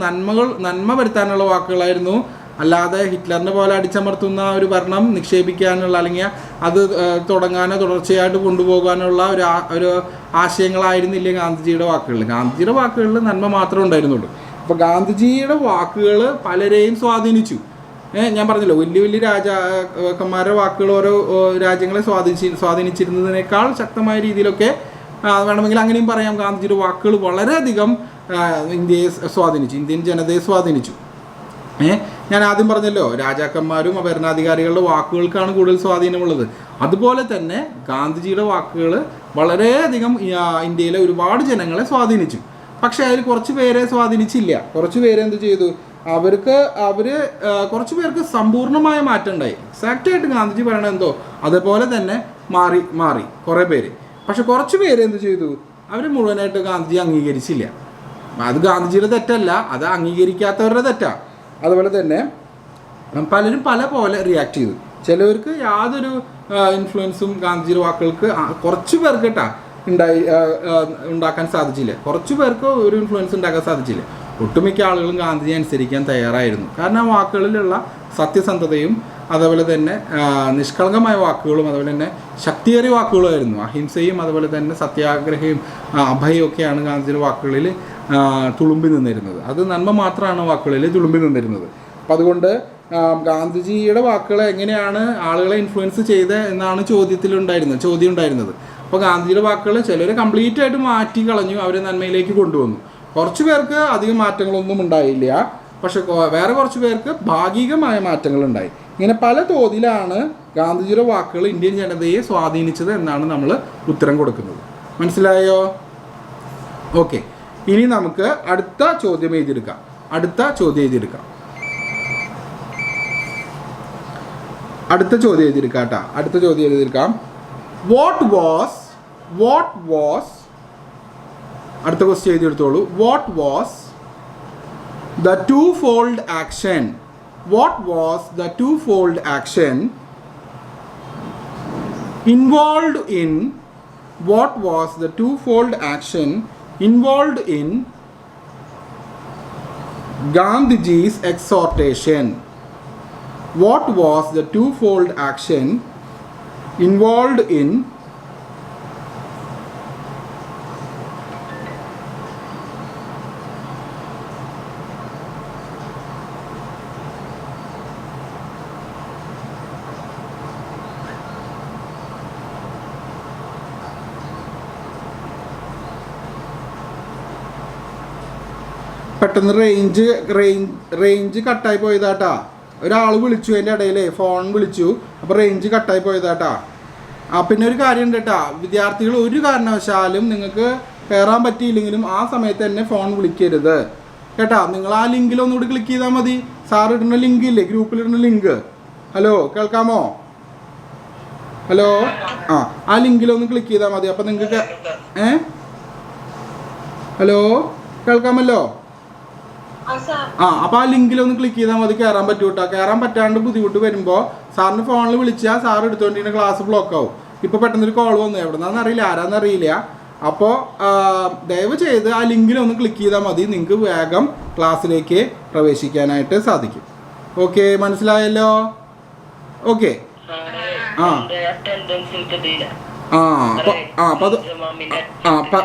നന്മ വരുത്താനുള്ള വാക്കുകളായിരുന്നു. അല്ലാതെ ഹിറ്റ്ലറിനെ പോലെ അടിച്ചമർത്തുന്ന ഒരു ഭരണം നിക്ഷേപിക്കാനുള്ള, അല്ലെങ്കിൽ അത് തുടങ്ങാനോ തുടർച്ചയായിട്ട് കൊണ്ടുപോകാനുള്ള ഒരു ആശയങ്ങളായിരുന്നില്ല ഗാന്ധിജിയുടെ വാക്കുകളിൽ നന്മ മാത്രമേ ഉണ്ടായിരുന്നുള്ളൂ. അപ്പോൾ ഗാന്ധിജിയുടെ വാക്കുകൾ പലരെയും സ്വാധീനിച്ചു. ഞാൻ പറഞ്ഞല്ലോ, വലിയ വലിയ രാജാക്കന്മാരുടെ വാക്കുകൾ ഓരോ രാജ്യങ്ങളെ സ്വാധീനിച്ചിരുന്നതിനേക്കാൾ ശക്തമായ രീതിയിലൊക്കെ വേണമെങ്കിൽ അങ്ങനെയും പറയാം. ഗാന്ധിജിയുടെ വാക്കുകൾ വളരെയധികം ഇന്ത്യയെ സ്വാധീനിച്ചു, ഇന്ത്യൻ ജനതയെ സ്വാധീനിച്ചു. ഞാൻ ആദ്യം പറഞ്ഞല്ലോ, രാജാക്കന്മാരും ഭരണാധികാരികളുടെ വാക്കുകൾക്കാണ് കൂടുതൽ സ്വാധീനമുള്ളത്. അതുപോലെ തന്നെ ഗാന്ധിജിയുടെ വാക്കുകൾ വളരെയധികം ഇന്ത്യയിലെ ഒരുപാട് ജനങ്ങളെ സ്വാധീനിച്ചു. പക്ഷേ അതിൽ കുറച്ച് പേരെ സ്വാധീനിച്ചില്ല. കുറച്ച് പേര് എന്ത് ചെയ്തു? കുറച്ച് പേർക്ക് സമ്പൂർണ്ണമായ മാറ്റം ഉണ്ടായി. എക്സാക്റ്റായിട്ട് ഗാന്ധിജി പറയണത് എന്തോ അതുപോലെ തന്നെ മാറി കുറേ പേര്. പക്ഷെ കുറച്ച് പേര് എന്ത് ചെയ്തു? അവർ മുഴുവനായിട്ട് ഗാന്ധിജി അംഗീകരിച്ചില്ല. അത് ഗാന്ധിജിയുടെ തെറ്റല്ല, അത് അംഗീകരിക്കാത്തവരുടെ തെറ്റാണ്. അതുപോലെ തന്നെ പലരും പല പോലെ റിയാക്ട് ചെയ്തു. ചിലവർക്ക് യാതൊരു ഇൻഫ്ലുവൻസും ഗാന്ധിജിയുടെ വാക്കുകൾക്ക് കുറച്ച് പേർക്ക് കേട്ടാ ഉണ്ടാക്കാൻ സാധിച്ചില്ല. കുറച്ച് പേർക്ക് ഒരു ഇൻഫ്ലുവൻസ് ഉണ്ടാക്കാൻ സാധിച്ചില്ല. ഒട്ടുമിക്ക ആളുകളും ഗാന്ധിജി അനുസരിക്കാൻ തയ്യാറായിരുന്നു. കാരണം ആ വാക്കുകളിലുള്ള സത്യസന്ധതയും അതുപോലെ തന്നെ നിഷ്കളങ്കമായ വാക്കുകളും അതുപോലെ തന്നെ ശക്തിയേറിയ വാക്കുകളുമായിരുന്നു. അഹിംസയും അതുപോലെ തന്നെ സത്യാഗ്രഹയും അഭയവും ഒക്കെയാണ് ഗാന്ധിജിയുടെ വാക്കുകളിൽ തുളുമ്പി നിന്നിരുന്നത്. അത് നന്മ മാത്രമാണ് വാക്കുകളിൽ തുളുമ്പി നിന്നിരുന്നത്. അപ്പം അതുകൊണ്ട് ഗാന്ധിജിയുടെ വാക്കുകൾ എങ്ങനെയാണ് ആളുകളെ ഇൻഫ്ലുവൻസ് ചെയ്തത് എന്നാണ് ചോദ്യം ഉണ്ടായിരുന്നത്. അപ്പോൾ ഗാന്ധിജിയുടെ വാക്കുകൾ ചിലർ കംപ്ലീറ്റ് ആയിട്ട് മാറ്റി കളഞ്ഞു, അവരെ നന്മയിലേക്ക് കൊണ്ടുവന്നു. കുറച്ച് പേർക്ക് അധികം മാറ്റങ്ങളൊന്നും ഉണ്ടായില്ല, പക്ഷെ വേറെ കുറച്ച് പേർക്ക് ഭാഗികമായ മാറ്റങ്ങളുണ്ടായി. ഇങ്ങനെ പല തോതിലാണ് ഗാന്ധിജിയുടെ വാക്കുകൾ ഇന്ത്യൻ ജനതയെ സ്വാധീനിച്ചത് എന്നാണ് നമ്മൾ ഉത്തരം കൊടുക്കുന്നത്. മനസ്സിലായോ? ഓക്കെ, ഇനി നമുക്ക് അടുത്ത ചോദ്യം എഴുതിയെടുക്കാം. അടുത്ത ചോദ്യം എഴുതിയെടുക്കാം വാട്ട് വാസ് അടുത്ത ക്വസ്റ്റ്യൻ എഴുതിയെടുത്തോളൂ. What was the twofold action? What was the twofold action involved in? What was the twofold action involved in Gandhiji's exhortation? What was the twofold action involved in പെട്ടെന്ന് range കട്ടായി പോയതാട്ടാ. ഒരാൾ വിളിച്ചു, എൻ്റെ ഇടയിൽ phone വിളിച്ചു, അപ്പോൾ range കട്ടായി പോയതാട്ടാ. പിന്നെ ഒരു കാര്യം ഉണ്ട് കേട്ടാ, വിദ്യാർത്ഥികൾ ഒരു കാരണവശാലും നിങ്ങൾക്ക് കയറാൻ പറ്റിയില്ലെങ്കിലും ആ സമയത്ത് തന്നെ ഫോൺ വിളിക്കരുത് കേട്ടാ. നിങ്ങൾ ആ ലിങ്കിൽ ഒന്നുകൂടി ക്ലിക്ക് ചെയ്താൽ മതി. സാർ ഇടുന്ന ലിങ്ക് ഇല്ലേ, ഗ്രൂപ്പിലിടുന്ന ലിങ്ക്. ഹലോ, കേൾക്കാമോ? ഹലോ, ആ ലിങ്കിലൊന്ന് ക്ലിക്ക് ചെയ്താൽ മതി. അപ്പോൾ നിങ്ങൾക്ക് ഹലോ കേൾക്കാമല്ലോ? അപ്പോൾ ആ ലിങ്കിലൊന്ന് ക്ലിക്ക് ചെയ്താൽ മതി, കയറാൻ പറ്റും കേട്ടോ. കയറാൻ പറ്റാണ്ട് ബുദ്ധിമുട്ട് വരുമ്പോൾ സാറിന് ഫോണിൽ വിളിച്ചാൽ സാർ എടുത്തുകൊണ്ടിരുന്ന ക്ലാസ് ബ്ലോക്ക് ആവും. ഇപ്പോൾ പെട്ടെന്നൊരു കോൾ വന്നു, എവിടെന്നാന്ന് അറിയില്ല, ആരാന്നറിയില്ല. അപ്പോൾ ദയവ് ചെയ്ത് ആ ലിങ്കിലൊന്ന് ക്ലിക്ക് ചെയ്താൽ മതി, നിങ്ങൾക്ക് വേഗം ക്ലാസ്സിലേക്ക് പ്രവേശിക്കാനായിട്ട് സാധിക്കും. ഓക്കെ, മനസ്സിലായല്ലോ? ഓക്കെ,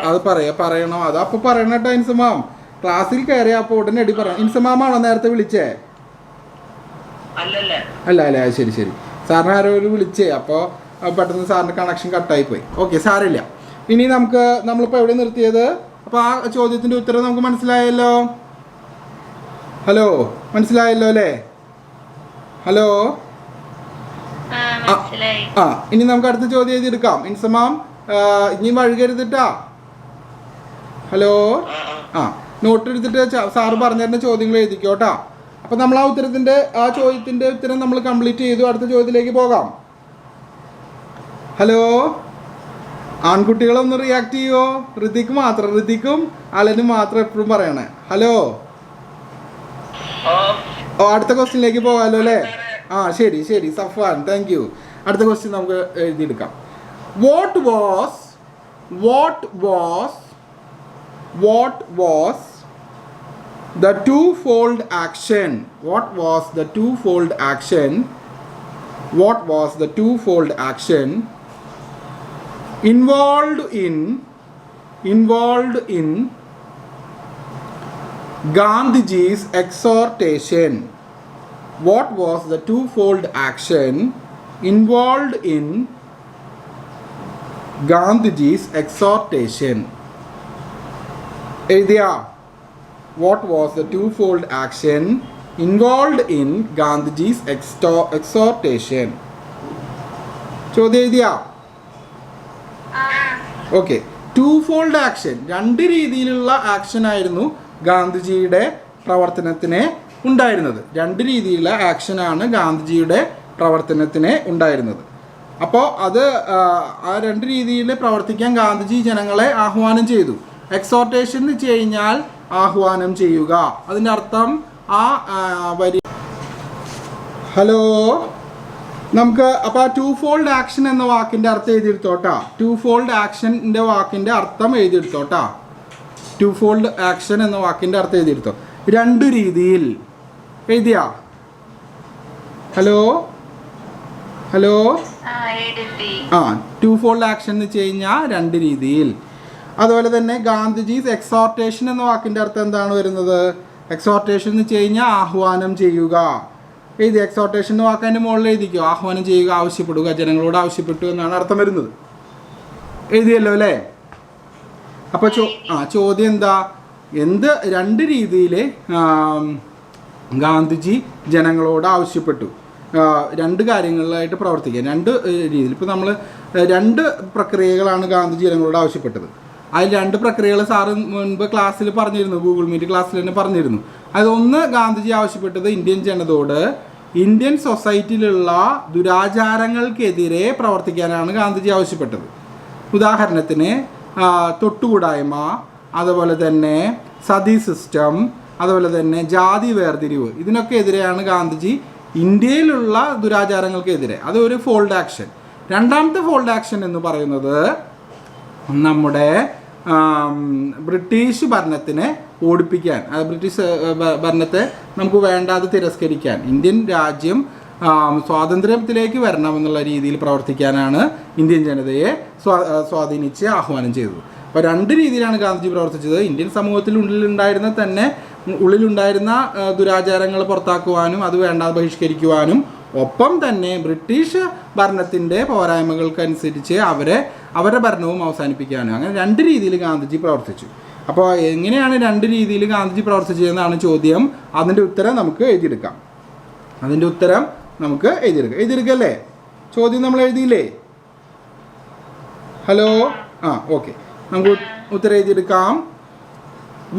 അത് പറയണോ? അത് അപ്പോൾ പറയണ ടൈൻസ് മാം ക്ലാസ്സിൽ കയറിയ അപ്പോൾ ഉടനെ അടി പറയാം. ഇൻസമാമാണോ നേരത്തെ വിളിച്ചേ? അല്ല, ശരി. സാറിന് ആരോ വിളിച്ചേ, അപ്പോൾ പെട്ടെന്ന് സാറിൻ്റെ കണക്ഷൻ കട്ടായി പോയി. ഓക്കെ, സാറില്ല. ഇനി നമ്മളിപ്പോൾ എവിടെ നിർത്തിയത്? അപ്പോൾ ആ ചോദ്യത്തിൻ്റെ ഉത്തരം നമുക്ക് മനസ്സിലായല്ലോ. ഹലോ, മനസ്സിലായല്ലോ അല്ലേ? ഹലോ, ഇനി നമുക്ക് അടുത്ത ചോദ്യം എഴുതിയെടുക്കാം. ഇൻസമാം ഇനി വഴുകരുതിട്ടാ. ഹലോ, നോട്ട് എടുത്തിട്ട് സാറ് പറഞ്ഞിരുന്ന ചോദ്യങ്ങൾ എഴുതിക്കോട്ടാ. അപ്പോൾ നമ്മൾ ആ ചോദ്യത്തിൻ്റെ ഉത്തരം നമ്മൾ കംപ്ലീറ്റ് ചെയ്തു. അടുത്ത ചോദ്യത്തിലേക്ക് പോകാം. ഹലോ, ആൺകുട്ടികളൊന്ന് റിയാക്ട് ചെയ്യുമോ? ഋതിക്കും അലനും മാത്രം എപ്പോഴും പറയണേ. ഹലോ, അടുത്ത ക്വസ്റ്റ്യനിലേക്ക് പോകാമല്ലോ അല്ലേ? ശരി സഫാൻ, താങ്ക് യു. അടുത്ത ക്വസ്റ്റ്യൻ നമുക്ക് എഴുതിയെടുക്കാം. What was the twofold action? What was the twofold action involved in Gandhiji's exhortation? What was the twofold action involved in Gandhiji's exhortation? എഴുതിയാ? What was the twofold action involved in Gandhiji's exhortation? ചോദ്യം എഴുതിയാ? Okay, ടൂഫോൾഡ് action, രണ്ട് രീതിയിലുള്ള action ആയിരുന്നു ഗാന്ധിജിയുടെ പ്രവർത്തനത്തിന് ഉണ്ടായിരുന്നത്. രണ്ട് രീതിയിലുള്ള ആക്ഷനാണ് ഗാന്ധിജിയുടെ പ്രവർത്തനത്തിന് ഉണ്ടായിരുന്നത്. അപ്പോൾ ആ രണ്ട് രീതിയിൽ പ്രവർത്തിക്കാൻ ഗാന്ധിജി ജനങ്ങളെ ആഹ്വാനം ചെയ്തു. എക്സോർട്ടേഷൻ എന്ന് വെച്ച് കഴിഞ്ഞാൽ ആഹ്വാനം ചെയ്യുക. അതിൻ്റെ അർത്ഥം ആ വരി. ഹലോ, നമുക്ക് അപ്പോൾ ആ ടു ഫോൾഡ് ആക്ഷൻ എന്ന വാക്കിൻ്റെ അർത്ഥം എഴുതിയെടുത്തോട്ടാ. ടു ഫോൾഡ് ആക്ഷൻ്റെ വാക്കിൻ്റെ അർത്ഥം എഴുതിയെടുത്തോട്ടാ. ടു ഫോൾഡ് ആക്ഷൻ എന്ന വാക്കിൻ്റെ അർത്ഥം എഴുതിയെടുത്തോ. രണ്ട് രീതിയിൽ എഴുതിയാ? ഹലോ ഹലോ ആ, ടു ഫോൾഡ് ആക്ഷൻ എന്ന് വെച്ച് കഴിഞ്ഞാൽ രണ്ട് രീതിയിൽ. അതുപോലെ തന്നെ ഗാന്ധിജീസ് എക്സോർട്ടേഷൻ എന്ന വാക്കിൻ്റെ അർത്ഥം എന്താണ് വരുന്നത്? എക്സോർട്ടേഷൻ എന്ന് വെച്ച് കഴിഞ്ഞാൽ ആഹ്വാനം ചെയ്യുക. എഴുതി എക്സോർട്ടേഷൻ എന്ന വാക്ക് അതിൻ്റെ മുകളിൽ എഴുതിക്കോ. ആഹ്വാനം ചെയ്യുക, ആവശ്യപ്പെടുക, ജനങ്ങളോട് ആവശ്യപ്പെട്ടു എന്നാണ് അർത്ഥം വരുന്നത്. എഴുതിയല്ലോ അല്ലേ? അപ്പോൾ ചോദ്യം എന്താ? എന്ത് രണ്ട് രീതിയിൽ ഗാന്ധിജി ജനങ്ങളോട് ആവശ്യപ്പെട്ടു? രണ്ട് കാര്യങ്ങളിലായിട്ട് പ്രവർത്തിക്കുക. രണ്ട് രീതിയിൽ. ഇപ്പോൾ നമ്മൾ രണ്ട് പ്രക്രിയകളാണ് ഗാന്ധിജി ജനങ്ങളോട് ആവശ്യപ്പെട്ടത്. അതിൽ രണ്ട് പ്രക്രിയകൾ സാറ് മുൻപ് ക്ലാസ്സിൽ പറഞ്ഞിരുന്നു, ഗൂഗിൾ മീറ്റ് ക്ലാസ്സിൽ തന്നെ പറഞ്ഞിരുന്നു. അതൊന്ന് ഗാന്ധിജി ആവശ്യപ്പെട്ടത് ഇന്ത്യൻ ജനതയോട് ഇന്ത്യൻ സൊസൈറ്റിയിലുള്ള ദുരാചാരങ്ങൾക്കെതിരെ പ്രവർത്തിക്കാനാണ് ഗാന്ധിജി ആവശ്യപ്പെട്ടത്. ഉദാഹരണത്തിന് തൊട്ടുകൂടായ്മ, അതുപോലെ തന്നെ സതി സിസ്റ്റം, അതുപോലെ തന്നെ ജാതി വേർതിരിവ്, ഇതിനൊക്കെ എതിരെയാണ് ഗാന്ധിജി ഇന്ത്യയിലുള്ള ദുരാചാരങ്ങൾക്കെതിരെ. അതൊരു ഫോൾഡ് ആക്ഷൻ. രണ്ടാമത്തെ ഫോൾഡ് ആക്ഷൻ എന്ന് പറയുന്നത് നമ്മുടെ ബ്രിട്ടീഷ് ഭരണത്തിനെ ഓടിപ്പിക്കാൻ, ബ്രിട്ടീഷ് ഭരണത്തെ നമുക്ക് വേണ്ടാതെ തിരസ്കരിക്കാൻ, ഇന്ത്യൻ രാജ്യം സ്വാതന്ത്ര്യത്തിലേക്ക് വരണമെന്നുള്ള രീതിയിൽ പ്രവർത്തിക്കാനാണ് ഇന്ത്യൻ ജനതയെ സ്വാധീനിച്ച് ആഹ്വാനം ചെയ്തത്. അപ്പോൾ രണ്ട് രീതിയിലാണ് ഗാന്ധിജി പ്രവർത്തിച്ചത്. ഇന്ത്യൻ സമൂഹത്തിൽ ഉള്ളിലുണ്ടായിരുന്ന ദുരാചാരങ്ങൾ പുറത്താക്കുവാനും അത് വേണ്ടാതെ ബഹിഷ്കരിക്കുവാനും, ഒപ്പം തന്നെ ബ്രിട്ടീഷ് ഭരണത്തിൻ്റെ പോരായ്മകൾക്കനുസരിച്ച് അവരുടെ ഭരണവും അവസാനിപ്പിക്കാനും. അങ്ങനെ രണ്ട് രീതിയിൽ ഗാന്ധിജി പ്രവർത്തിച്ചു. അപ്പോൾ എങ്ങനെയാണ് രണ്ട് രീതിയിൽ ഗാന്ധിജി പ്രവർത്തിച്ചതെന്നാണ് ചോദ്യം. അതിൻ്റെ ഉത്തരം നമുക്ക് എഴുതിയെടുക്കാം. എഴുതിയെടുക്കല്ലേ? ചോദ്യം നമ്മൾ എഴുതിയില്ലേ? ഹലോ, ഓക്കെ, നമുക്ക് ഉത്തരം എഴുതിയെടുക്കാം.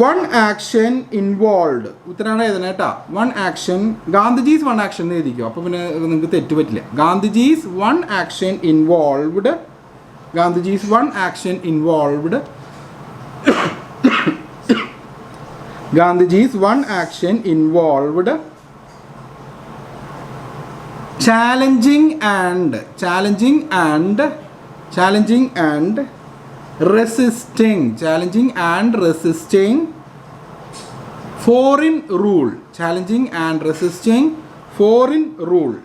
One action involve. ഉത്തരമാണ് എഴുതണേ കേട്ടോ. One action, Gandhiji's one action എന്ന് എഴുതിക്കോ. അപ്പോൾ പിന്നെ നിങ്ങൾക്ക് തെറ്റ് പറ്റില്ല. Gandhiji's one action involved. Gandhiji's one action involved. Gandhiji's one action involved challenging and resisting foreign rule. Challenging and resisting foreign rule.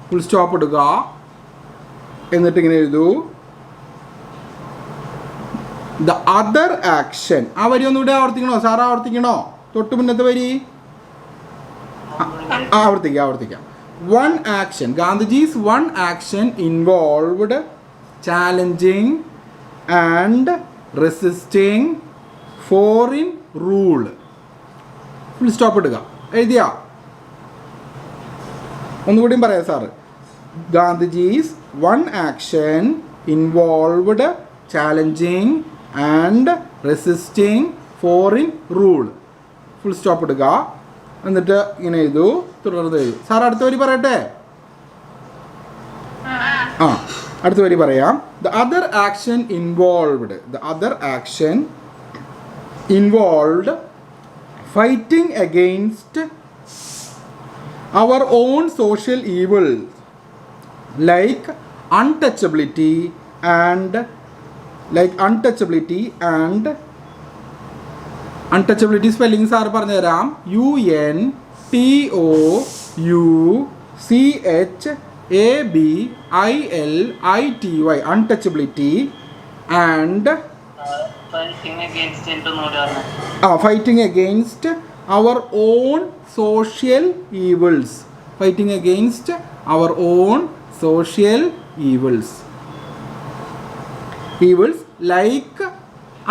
Full stop ഇടുക. എന്നിട്ട് ഇങ്ങനെ എഴുതൂ. The other action. ആ വരി ഒന്നുകൂടെ ആവർത്തിക്കണോ? സാർ ആവർത്തിക്കണോ? തൊട്ട് മുന്നത്തെ വരി ആവർത്തിക്കാം. One action. Gandhiji's one action involved challenging and resisting foreign rule. Full stop ഇടുക. എഴുതിയാ? ഒന്നുകൂടിയും പറയാം sir. Gandhiji's one action involved challenging and resisting foreign rule. Full stop ഇടുക. എന്നിട്ട് ഇങ്ങനെ എഴുതൂ. തുടർന്ന് എഴുതൂ. സാർ അടുത്ത വരി പറയട്ടെ? അടുത്ത വരി പറയാം. The other action involved fighting against our own social evils like untouchability and untouchability spelling sir പറഞ്ഞു തരാം. UNTOUCHABILITY untouchability and fighting against our own social evils. Fighting against our own social evils like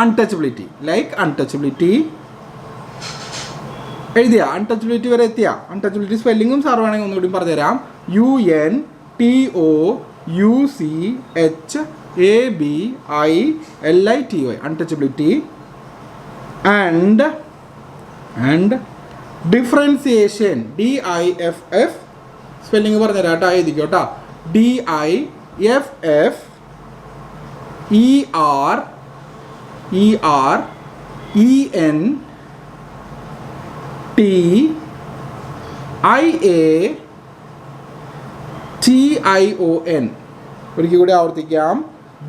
untouchability. എഴുതിയ? Untouchability വരെ എത്തിയ? Untouchability സ്പെല്ലിങ്ങും sir വേണമെങ്കിൽ ഒന്നുകൂടി പറഞ്ഞുതരാം. UNTOUCHABILITY untouchability and differentiation DIFF spelling പറഞ്ഞുതരാം കേട്ടോ. എഴുതിക്കോ കേട്ടോ. DIFFER DIFFENTIATION. ഒരിക്കൽ കൂടി ആവർത്തിക്കാം.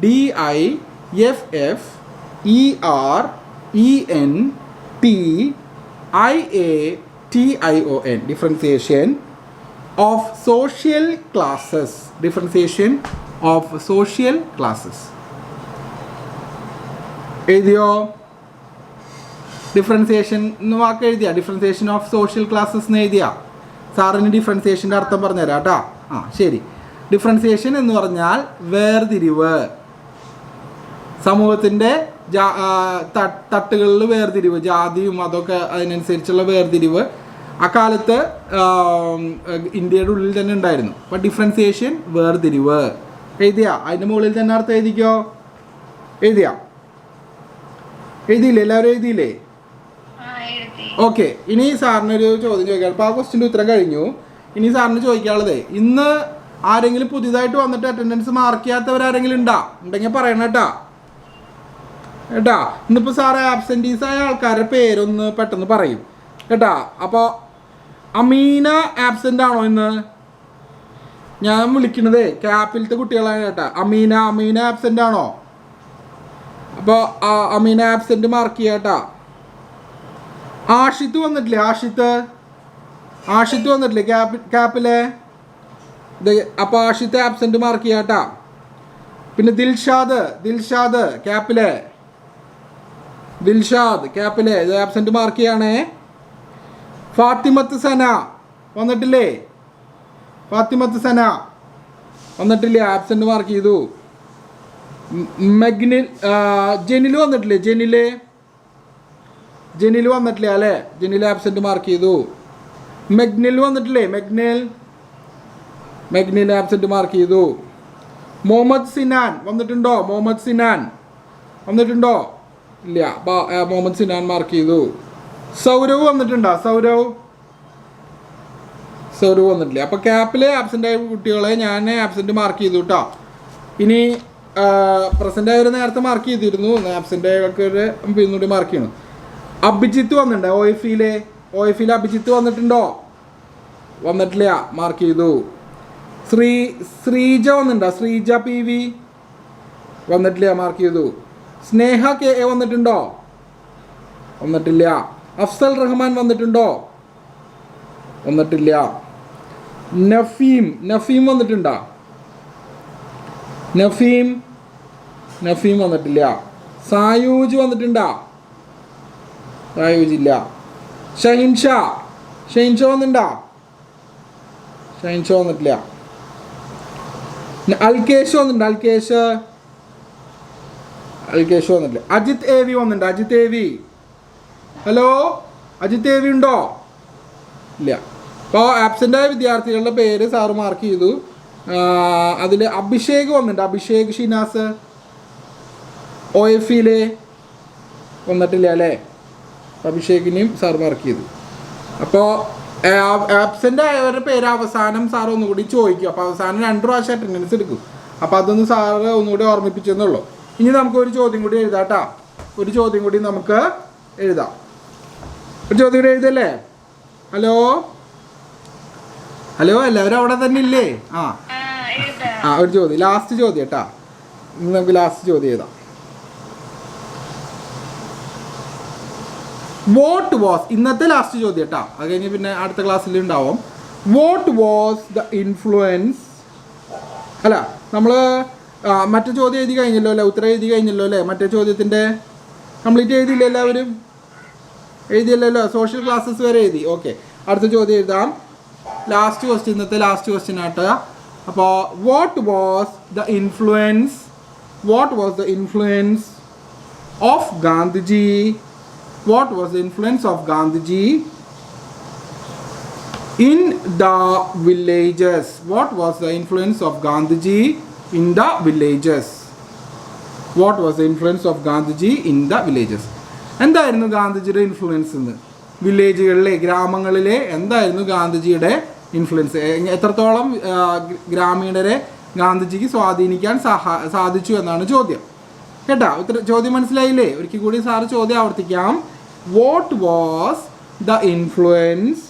DIFFERENTIATION. Differentiation of social classes. Differentiation of social classes. എഴുതിയോ? ഡിഫറൻസിയേഷൻ എന്ന് വാക്ക് എഴുതിയാ? ഡിഫറൻസിയേഷൻ ഓഫ് സോഷ്യൽ ക്ലാസ്സസ് എന്ന് എഴുതിയാ? സാറിന് ഡിഫറൻസിയേഷൻ്റെ അർത്ഥം പറഞ്ഞുതരാം കേട്ടോ. ആ ശരി. ഡിഫറൻസിയേഷൻ എന്ന് പറഞ്ഞാൽ വേർതിരിവ്. സമൂഹത്തിൻ്റെ തട്ടുകളിൽ വേർതിരിവ്, ജാതിയും അതൊക്കെ അതിനനുസരിച്ചുള്ള വേർതിരിവ് അക്കാലത്ത് ഇന്ത്യയുടെ ഉള്ളിൽ തന്നെ ഉണ്ടായിരുന്നു. അപ്പോൾ ഡിഫറൻസിയേഷൻ വേർതിരിവ് എഴുതിയാ? അതിൻ്റെ മുകളിൽ തന്നെ അർത്ഥം എഴുതിക്കോ. എഴുതിയാ? എഴുതിയില്ലേ? എല്ലാവരും എഴുതിയില്ലേ? ഓക്കെ. ഇനി സാറിനൊരു ചോദ്യം ചോദിക്കാം. അപ്പോൾ ആ ക്വസ്റ്റിൻ്റെ ഉത്തരം കഴിഞ്ഞു. ഇനി സാറിന് ചോദിക്കാനുള്ളത്, ഇന്ന് ആരെങ്കിലും പുതിയതായിട്ട് വന്നിട്ട് അറ്റൻഡൻസ് മാർക്ക് ചെയ്യാത്തവരാരെങ്കിലും ഉണ്ടെങ്കിൽ പറയണം കേട്ടാ. ഇന്നിപ്പോൾ സാറ് ആബ്സെൻറ്റീസ് ആയ ആൾക്കാരുടെ പേരൊന്ന് പെട്ടെന്ന് പറയും കേട്ടാ. അപ്പോൾ അമീന ആബ്സെൻ്റ് ആണോ ഇന്ന്? ഞാൻ വിളിക്കണത് ക്യാപ്പിലത്തെ കുട്ടികളാണ് കേട്ടാ. അമീന ആബ്സെൻ്റ് ആണോ? അപ്പോൾ അമീന ആബ്സെൻ്റ് മാർക്ക് ചെയ്യാം കേട്ടാ. ആഷിത്ത് വന്നിട്ടില്ലേ? ആഷിത്ത് വന്നിട്ടില്ലേ ക്യാപ്പിലെ? അപ്പോൾ ആഷിത്ത് ആബ്സെൻ്റ് മാർക്ക് ചെയ്യാം കേട്ടാ. പിന്നെ ദിൽഷാദ് ക്യാപ്പിലെ ഇത് ആബ്സെൻ്റ് മാർക്ക് ചെയ്യണേ. ഫാത്തിമത്ത് സന വന്നിട്ടില്ലേ? ആബ്സെൻ്റ് മാർക്ക് ചെയ്തു. ജെനിൽ വന്നിട്ടില്ലേ? ജെനിൽ വന്നിട്ടില്ലേ അല്ലേ? ജെനിൽ ആബ്സെൻ്റ് മാർക്ക് ചെയ്തു. മെഗ്നിൽ വന്നിട്ടില്ലേ? മെഗ്നിൽ ആബ്സെൻ്റ് മാർക്ക് ചെയ്തു. മുഹമ്മദ് സിനാൻ വന്നിട്ടുണ്ടോ? ഇല്ല. മുഹമ്മദ് സിനാൻ മാർക്ക് ചെയ്തു. സൗരവ് വന്നിട്ടുണ്ടോ? സൗരവ് വന്നിട്ടില്ല. അപ്പോൾ ക്യാപ്പിൽ ആബ്സെൻ്റ് ആയ കുട്ടികളെ ഞാൻ ആബ്സെൻ്റ് മാർക്ക് ചെയ്തു കേട്ടോ. ഇനി പ്രസൻ്റ് ആയവർ നേരത്തെ മാർക്ക് ചെയ്തിരുന്നു. ആബ്സെൻ്റ് ആയവർക്ക് പിന്നൂടി മാർക്ക് ചെയ്യണം. അഭിജിത്ത് വന്നിട്ടുണ്ടോ? OIF അഭിജിത്ത് വന്നിട്ടുണ്ടോ? വന്നിട്ടില്ല, മാർക്ക് ചെയ്തു. ശ്രീജ വന്നിട്ടുണ്ടോ? ശ്രീജ PV വന്നിട്ടില്ല, മാർക്ക് ചെയ്തു. സ്നേഹ KA വന്നിട്ടുണ്ടോ? വന്നിട്ടില്ല. അഫ്സൽ റഹ്മാൻ വന്നിട്ടുണ്ടോ? വന്നിട്ടില്ല. നഫീം വന്നിട്ടുണ്ടോ? നഫീം വന്നിട്ടില്ല. സായൂജ് വന്നിട്ടുണ്ടോ? സായൂജ് ഇല്ല. ഷഹിൻഷാ വന്നിട്ടുണ്ടോ? വന്നിട്ടില്ല. അൽകേഷ് വന്നിട്ടുണ്ടോ? അൽകേഷ് വന്നിട്ടില്ല. അജിത് AV വന്നിട്ടുണ്ടോ? ഹലോ, അജിത് AV ഉണ്ടോ? ഇല്ല. അപ്പോൾ ആബ്സെൻ്റായ വിദ്യാർത്ഥികളുടെ പേര് സാറ് മാർക്ക് ചെയ്തു. അതിൽ അഭിഷേക് വന്നിട്ടുണ്ട്. അഭിഷേക് ഷിനാസ് OIF വന്നിട്ടില്ല അല്ലേ? അഭിഷേകിനെയും സാർ മാർക്ക് ചെയ്തു. അപ്പോൾ ആബ്സെൻ്റ് ആയവരുടെ പേര് അവസാനം സാർ ഒന്നുകൂടി ചോദിക്കും. അപ്പോൾ അവസാനം 2 പ്രാവശ്യം അറ്റൻഡൻസ് എടുക്കും. അപ്പോൾ അതൊന്ന് സാറ് ഒന്നുകൂടി ഓർമ്മിപ്പിച്ചെന്നുള്ളൂ. ഇനി നമുക്ക് ഒരു ചോദ്യം കൂടി എഴുതാം കേട്ടോ. ഒരു ചോദ്യം കൂടി നമുക്ക് എഴുതാം. ഒരു ചോദ്യം കൂടി എഴുതല്ലേ? ഹലോ എല്ലാവരും അവിടെ തന്നെ ഇല്ലേ? ഒരു ചോദ്യം, ലാസ്റ്റ് ചോദ്യം കേട്ടാ. ഇന്ന് നമുക്ക് ലാസ്റ്റ് ചോദ്യം എഴുതാം. വാട്ട് വാസ്, ഇന്നത്തെ ലാസ്റ്റ് ചോദ്യം കേട്ടാ. അത് കഴിഞ്ഞ് പിന്നെ അടുത്ത ക്ലാസ്സിൽ ഉണ്ടാവും. വാട്ട് വാസ് ദ ഇൻഫ്ലുവൻസ്, അല്ല നമ്മൾ മറ്റേ ചോദ്യം എഴുതി കഴിഞ്ഞല്ലോ അല്ലേ? ഉത്തരം എഴുതി കഴിഞ്ഞല്ലോ അല്ലേ? മറ്റേ ചോദ്യത്തിൻ്റെ കംപ്ലീറ്റ് എഴുതിയില്ലേ? എല്ലാവരും എഴുതിയല്ലോ? സോഷ്യൽ ക്ലാസ്സസ് വരെ എഴുതി. ഓക്കെ, അടുത്ത ചോദ്യം എഴുതാം. ലാസ്റ്റ് ക്വസ്റ്റ്യൻ, ഇന്നത്തെ ലാസ്റ്റ് ക്വസ്റ്റ്യൻ ആയിട്ട്. അപ്പോൾ what was the influence of Gandhiji? What was the influence of Gandhiji in the villages? What was the influence of Gandhiji in the villages? What was the influence of Gandhiji in the villages? എന്തായിരുന്നു ഗാന്ധിജിയുടെ influence എന്ന്? വില്ലേജുകളിലെ, ഗ്രാമങ്ങളിലെ എന്തായിരുന്നു ഗാന്ധിജിയുടെ influence? എത്രത്തോളം ഗ്രാമീണരെ ഗാന്ധിജിക്ക് സ്വാധീനിക്കാൻ സാധിച്ചു എന്നാണ് ചോദ്യം. കേട്ടാ? ചോദ്യം മനസ്സിലായില്ലേ? ഒരിക്കൽ കൂടി സാറ് ചോദ്യം ആവർത്തിക്കാം. What was the influence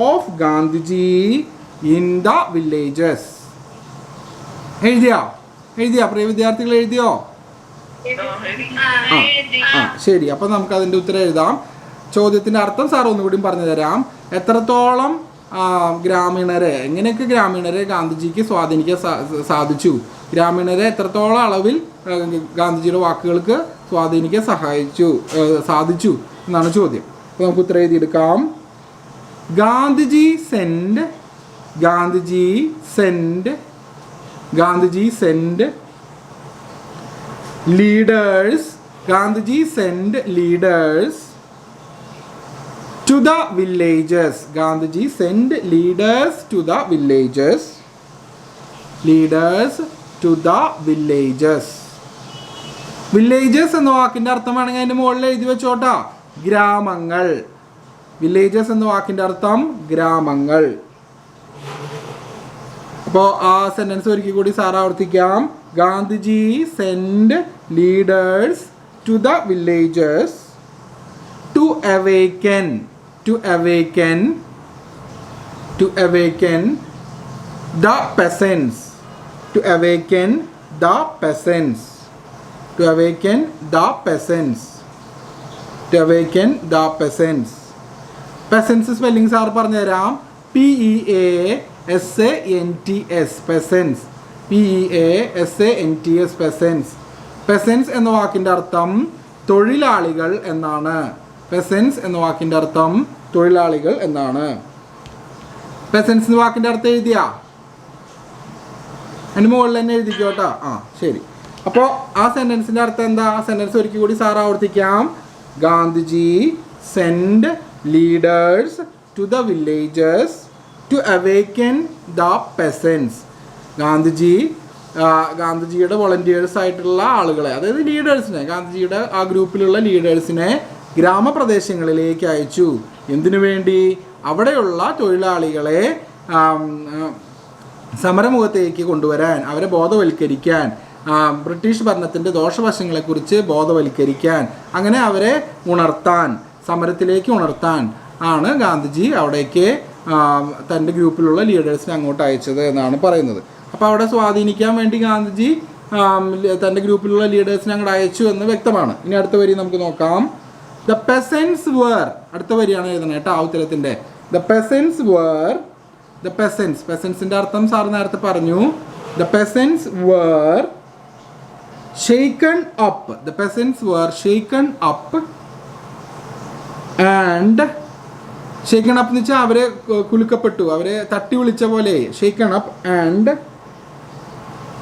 of Gandhiji in the villages? എഴുതിയോ പ്രിയ വിദ്യാർത്ഥികൾ? എഴുതിയോ? ശരി, അപ്പം നമുക്ക് അതിൻ്റെ ഉത്തരം എഴുതാം. ചോദ്യത്തിൻ്റെ അർത്ഥം സാർ ഒന്നുകൂടി പറഞ്ഞു തരാം. എത്രത്തോളം ഗ്രാമീണരെ, എങ്ങനെയൊക്കെ ഗ്രാമീണരെ ഗാന്ധിജിക്ക് സ്വാധീനിക്കാൻ സാധിച്ചു, ഗ്രാമീണരെ എത്രത്തോളം അളവിൽ ഗാന്ധിജിയുടെ വാക്കുകൾക്ക് സ്വാധീനിക്കാൻ സാധിച്ചു എന്നാണ് ചോദ്യം. അപ്പോൾ നമുക്ക് ഉത്തരം എഴുതിയെടുക്കാം. Gandhiji send leaders to the villages. Gandhiji sent leaders to the villages. Villages എന്ന വാക്കിൻ്റെ അർത്ഥമാണെങ്കിൽ അതിൻ്റെ മുകളിൽ എഴുതി വെച്ചോട്ടാ, ഗ്രാമങ്ങൾ. വില്ലേജസ് എന്ന വാക്കിൻ്റെ അർത്ഥം ഗ്രാമങ്ങൾ. അപ്പോൾ ആ സെൻറ്റൻസ് ഒരിക്കൽ കൂടി സാർ ആവർത്തിക്കാം. Gandhiji send leaders to the villages to awaken the peasants. Peasants spelling sir പറഞ്ഞുതരാം. PEASANTS peasants. പെസൻസ്. പെസൻസ് എന്ന വാക്കിൻ്റെ അർത്ഥം തൊഴിലാളികൾ എന്നാണ്. പെസൻസ് എന്ന വാക്കിൻ്റെ അർത്ഥം തൊഴിലാളികൾ എന്നാണ്. പെസൻസ് എന്ന വാക്കിൻ്റെ അർത്ഥം എഴുതിയാ? അതിന് മുകളിൽ തന്നെ എഴുതിക്കോട്ടാ. ശരി. അപ്പോൾ ആ സെൻറ്റൻസിൻ്റെ അർത്ഥം എന്താ? ആ സെൻറ്റൻസ് ഒരിക്കൽ കൂടി സാർ ആവർത്തിക്കാം. Gandhiji send leaders to the villages to awaken the peasants. ഗാന്ധിജിയുടെ വോളണ്ടിയേഴ്സ് ആയിട്ടുള്ള ആളുകളെ, അതായത് ലീഡേഴ്സിനെ, ഗാന്ധിജിയുടെ ആ ഗ്രൂപ്പിലുള്ള ലീഡേഴ്സിനെ ഗ്രാമപ്രദേശങ്ങളിലേക്ക് അയച്ചു. എന്തിനു വേണ്ടി? അവിടെയുള്ള തൊഴിലാളികളെ സമരമുഖത്തേക്ക് കൊണ്ടുവരാൻ, അവരെ ബോധവൽക്കരിക്കാൻ, ബ്രിട്ടീഷ് ഭരണത്തിൻ്റെ ദോഷവശങ്ങളെക്കുറിച്ച് ബോധവൽക്കരിക്കാൻ, അങ്ങനെ അവരെ സമരത്തിലേക്ക് ഉണർത്താൻ ആണ് ഗാന്ധിജി അവിടേക്ക് തൻ്റെ ഗ്രൂപ്പിലുള്ള ലീഡേഴ്സിനെ അങ്ങോട്ട് അയച്ചത് എന്നാണ് പറയുന്നത്. അപ്പോൾ അവിടെ സ്വാധീനിക്കാൻ വേണ്ടി ഗാന്ധിജി തൻ്റെ ഗ്രൂപ്പിലുള്ള ലീഡേഴ്സിനെ അങ്ങോട്ട് അയച്ചു എന്ന് വ്യക്തമാണ്. ഇനി അടുത്ത വരി നമുക്ക് നോക്കാം. ദ പെസൻസ് വേർ, അടുത്ത വരിയാണ് എഴുതണേ കേട്ടോ ആ ഉത്തരത്തിൻ്റെ. ദ പെസൻസ് വേർ, പെസൻസിൻ്റെ അർത്ഥം സാർ നേരത്തെ പറഞ്ഞു. The peasants were shaken up. And shaken up എന്ന് വെച്ചാൽ അവരെ കുലുക്കപ്പെട്ടു, അവരെ തട്ടി വിളിച്ച പോലെ. Shaken up and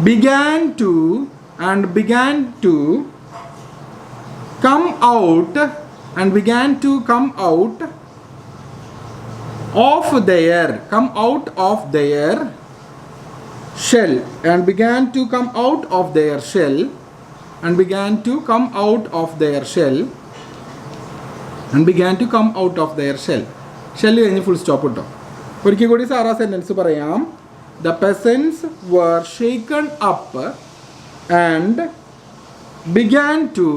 began to come out of their shell shell കഴിഞ്ഞ് ഫുൾ സ്റ്റോപ്പ് കിട്ടും. ഒരിക്കൽ കൂടി സാറാ സെൻറ്റൻസ് പറയാം. The peasants were shaken up and began to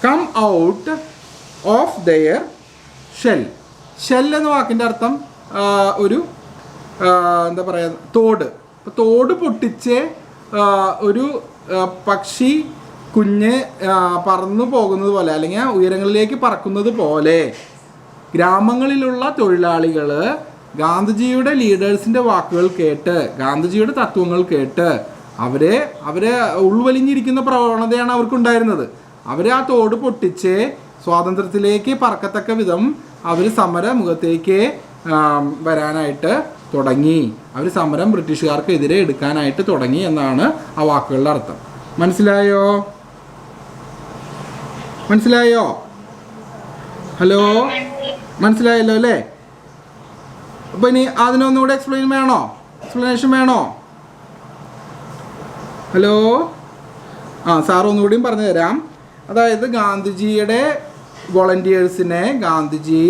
come out of their shell. Shell എന്ന വാക്കിൻ്റെ അർത്ഥം ഒരു എന്താ പറയുക, തോട്. തോട് പൊട്ടിച്ച് ഒരു പക്ഷി കുഞ്ഞ് പറന്നു പോകുന്നത് പോലെ, അല്ലെങ്കിൽ ഉയരങ്ങളിലേക്ക് പറക്കുന്നത് പോലെ ഗ്രാമങ്ങളിലുള്ള തൊഴിലാളികൾ ഗാന്ധിജിയുടെ ലീഡേഴ്സിൻ്റെ വാക്കുകൾ കേട്ട്, ഗാന്ധിജിയുടെ തത്വങ്ങൾ കേട്ട് അവരെ ഉൾവലിഞ്ഞിരിക്കുന്ന പ്രവണതയാണ് അവർക്കുണ്ടായിരുന്നത്. അവർ ആ തോട് പൊട്ടിച്ച് സ്വാതന്ത്ര്യത്തിലേക്ക് പറക്കത്തക്ക വിധം അവർ സമരമുഖത്തേക്ക് വരാനായിട്ട് തുടങ്ങി. അവർ സമരം ബ്രിട്ടീഷുകാർക്കെതിരെ എടുക്കാനായിട്ട് തുടങ്ങി എന്നാണ് ആ വാക്കുകളുടെ അർത്ഥം. മനസ്സിലായോ? ഹലോ, മനസ്സിലായല്ലോ അല്ലേ? അപ്പോൾ ഇനി അതിനൊന്നുകൂടെ എക്സ്പ്ലനേഷൻ വേണോ? ഹലോ, സാർ ഒന്നുകൂടിയും പറഞ്ഞു തരാം. അതായത് ഗാന്ധിജിയുടെ വോളണ്ടിയേഴ്സിനെ ഗാന്ധിജി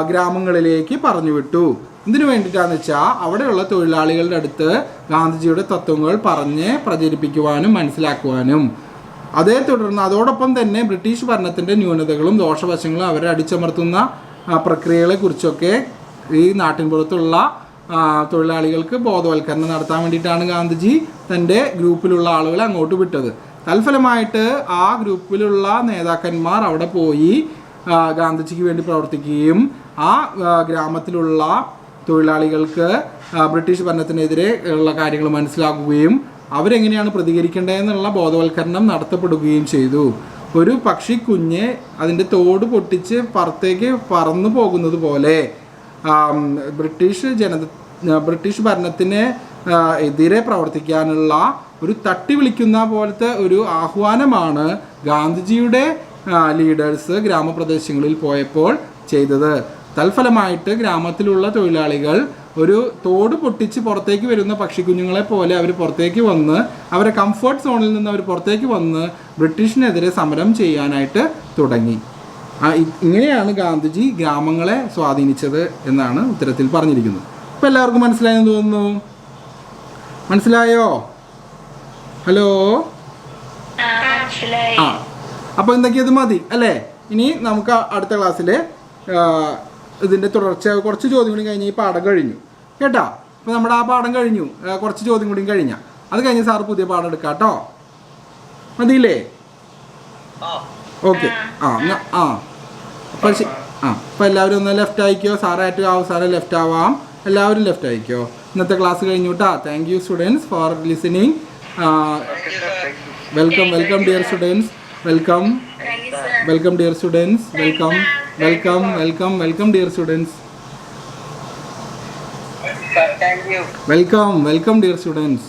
ഗ്രാമങ്ങളിലേക്ക് പറഞ്ഞു വിട്ടു. ഇതിനു വേണ്ടിയിട്ടാണെന്ന് വെച്ചാൽ അവിടെയുള്ള തൊഴിലാളികളുടെ അടുത്ത് ഗാന്ധിജിയുടെ തത്വങ്ങൾ പറഞ്ഞ് പ്രചരിപ്പിക്കുവാനും മനസ്സിലാക്കുവാനും അതേ തുടർന്ന് അതോടൊപ്പം തന്നെ ബ്രിട്ടീഷ് ഭരണത്തിൻ്റെ ന്യൂനതകളും ദോഷവശങ്ങളും അവരെ അടിച്ചമർത്തുന്ന പ്രക്രിയകളെക്കുറിച്ചൊക്കെ ഈ നാട്ടിൻപുറത്തുള്ള തൊഴിലാളികൾക്ക് ബോധവൽക്കരണം നടത്താൻ വേണ്ടിയിട്ടാണ് ഗാന്ധിജി തൻ്റെ ഗ്രൂപ്പിലുള്ള ആളുകളെ അങ്ങോട്ട് വിട്ടത്. തൽഫലമായിട്ട് ആ ഗ്രൂപ്പിലുള്ള നേതാക്കന്മാർ അവിടെ പോയി ഗാന്ധിജിക്ക് വേണ്ടി പ്രവർത്തിക്കുകയും ആ ഗ്രാമത്തിലുള്ള തൊഴിലാളികൾക്ക് ബ്രിട്ടീഷ് ഭരണത്തിനെതിരെ ഉള്ള കാര്യങ്ങൾ മനസ്സിലാക്കുകയും അവരെങ്ങനെയാണ് പ്രതികരിക്കേണ്ടതെന്നുള്ള ബോധവൽക്കരണം നടത്തപ്പെടുകയും ചെയ്തു. ഒരു പക്ഷിക്കുഞ്ഞ് അതിൻ്റെ തോട് പൊട്ടിച്ച് പുറത്തേക്ക് പറന്നു പോകുന്നത് പോലെ ബ്രിട്ടീഷ് ഭരണത്തിന് എതിരെ പ്രവർത്തിക്കാനുള്ള ഒരു തട്ടി വിളിക്കുന്ന പോലത്തെ ഒരു ആഹ്വാനമാണ് ഗാന്ധിജിയുടെ ലീഡേഴ്സ് ഗ്രാമപ്രദേശങ്ങളിൽ പോയപ്പോൾ ചെയ്തത്. തൽഫലമായിട്ട് ഗ്രാമത്തിലുള്ള തൊഴിലാളികൾ ഒരു തോട് പൊട്ടിച്ച് പുറത്തേക്ക് വരുന്ന പക്ഷിക്കുഞ്ഞുങ്ങളെ പോലെ അവർ പുറത്തേക്ക് വന്ന് അവരെ കംഫർട്ട് സോണിൽ നിന്ന് അവർ പുറത്തേക്ക് വന്ന് ബ്രിട്ടീഷിനെതിരെ സമരം ചെയ്യാനായിട്ട് തുടങ്ങി. ഇങ്ങനെയാണ് ഗാന്ധിജി ഗ്രാമങ്ങളെ സ്വാധീനിച്ചത് എന്നാണ് ഉത്തരത്തിൽ പറഞ്ഞിരിക്കുന്നത്. ഇപ്പം എല്ലാവർക്കും മനസ്സിലായെന്ന് തോന്നുന്നു. മനസ്സിലായോ? ഹലോ. അപ്പോൾ എന്തൊക്കെയത് മതി അല്ലേ? ഇനി നമുക്ക് അടുത്ത ക്ലാസ്സിൽ ഇതിൻ്റെ തുടർച്ച കുറച്ച് ചോദ്യം കൂടി കഴിഞ്ഞ് ഈ പാഠം കഴിഞ്ഞു കേട്ടോ. അപ്പോൾ നമ്മുടെ ആ പാഠം കഴിഞ്ഞു, കുറച്ച് ചോദ്യം കൂടി കഴിഞ്ഞാൽ അത് കഴിഞ്ഞ് സാറ് പുതിയ പാഠം എടുക്കാം കേട്ടോ. മതിയില്ലേ? ഓക്കെ. അപ്പോൾ എല്ലാവരും ഒന്ന് ലെഫ്റ്റ് ആയിക്കോ. സാറായിട്ട് അവസാനം ലെഫ്റ്റ് ആവാം. എല്ലാവരും ലെഫ്റ്റ് ആയിക്കോ. ഇന്നത്തെ ക്ലാസ് കഴിഞ്ഞു കേട്ടോ. Thank you students for listening. Welcome dear students. Welcome dear students. Welcome dear students. Thank you. Welcome dear students.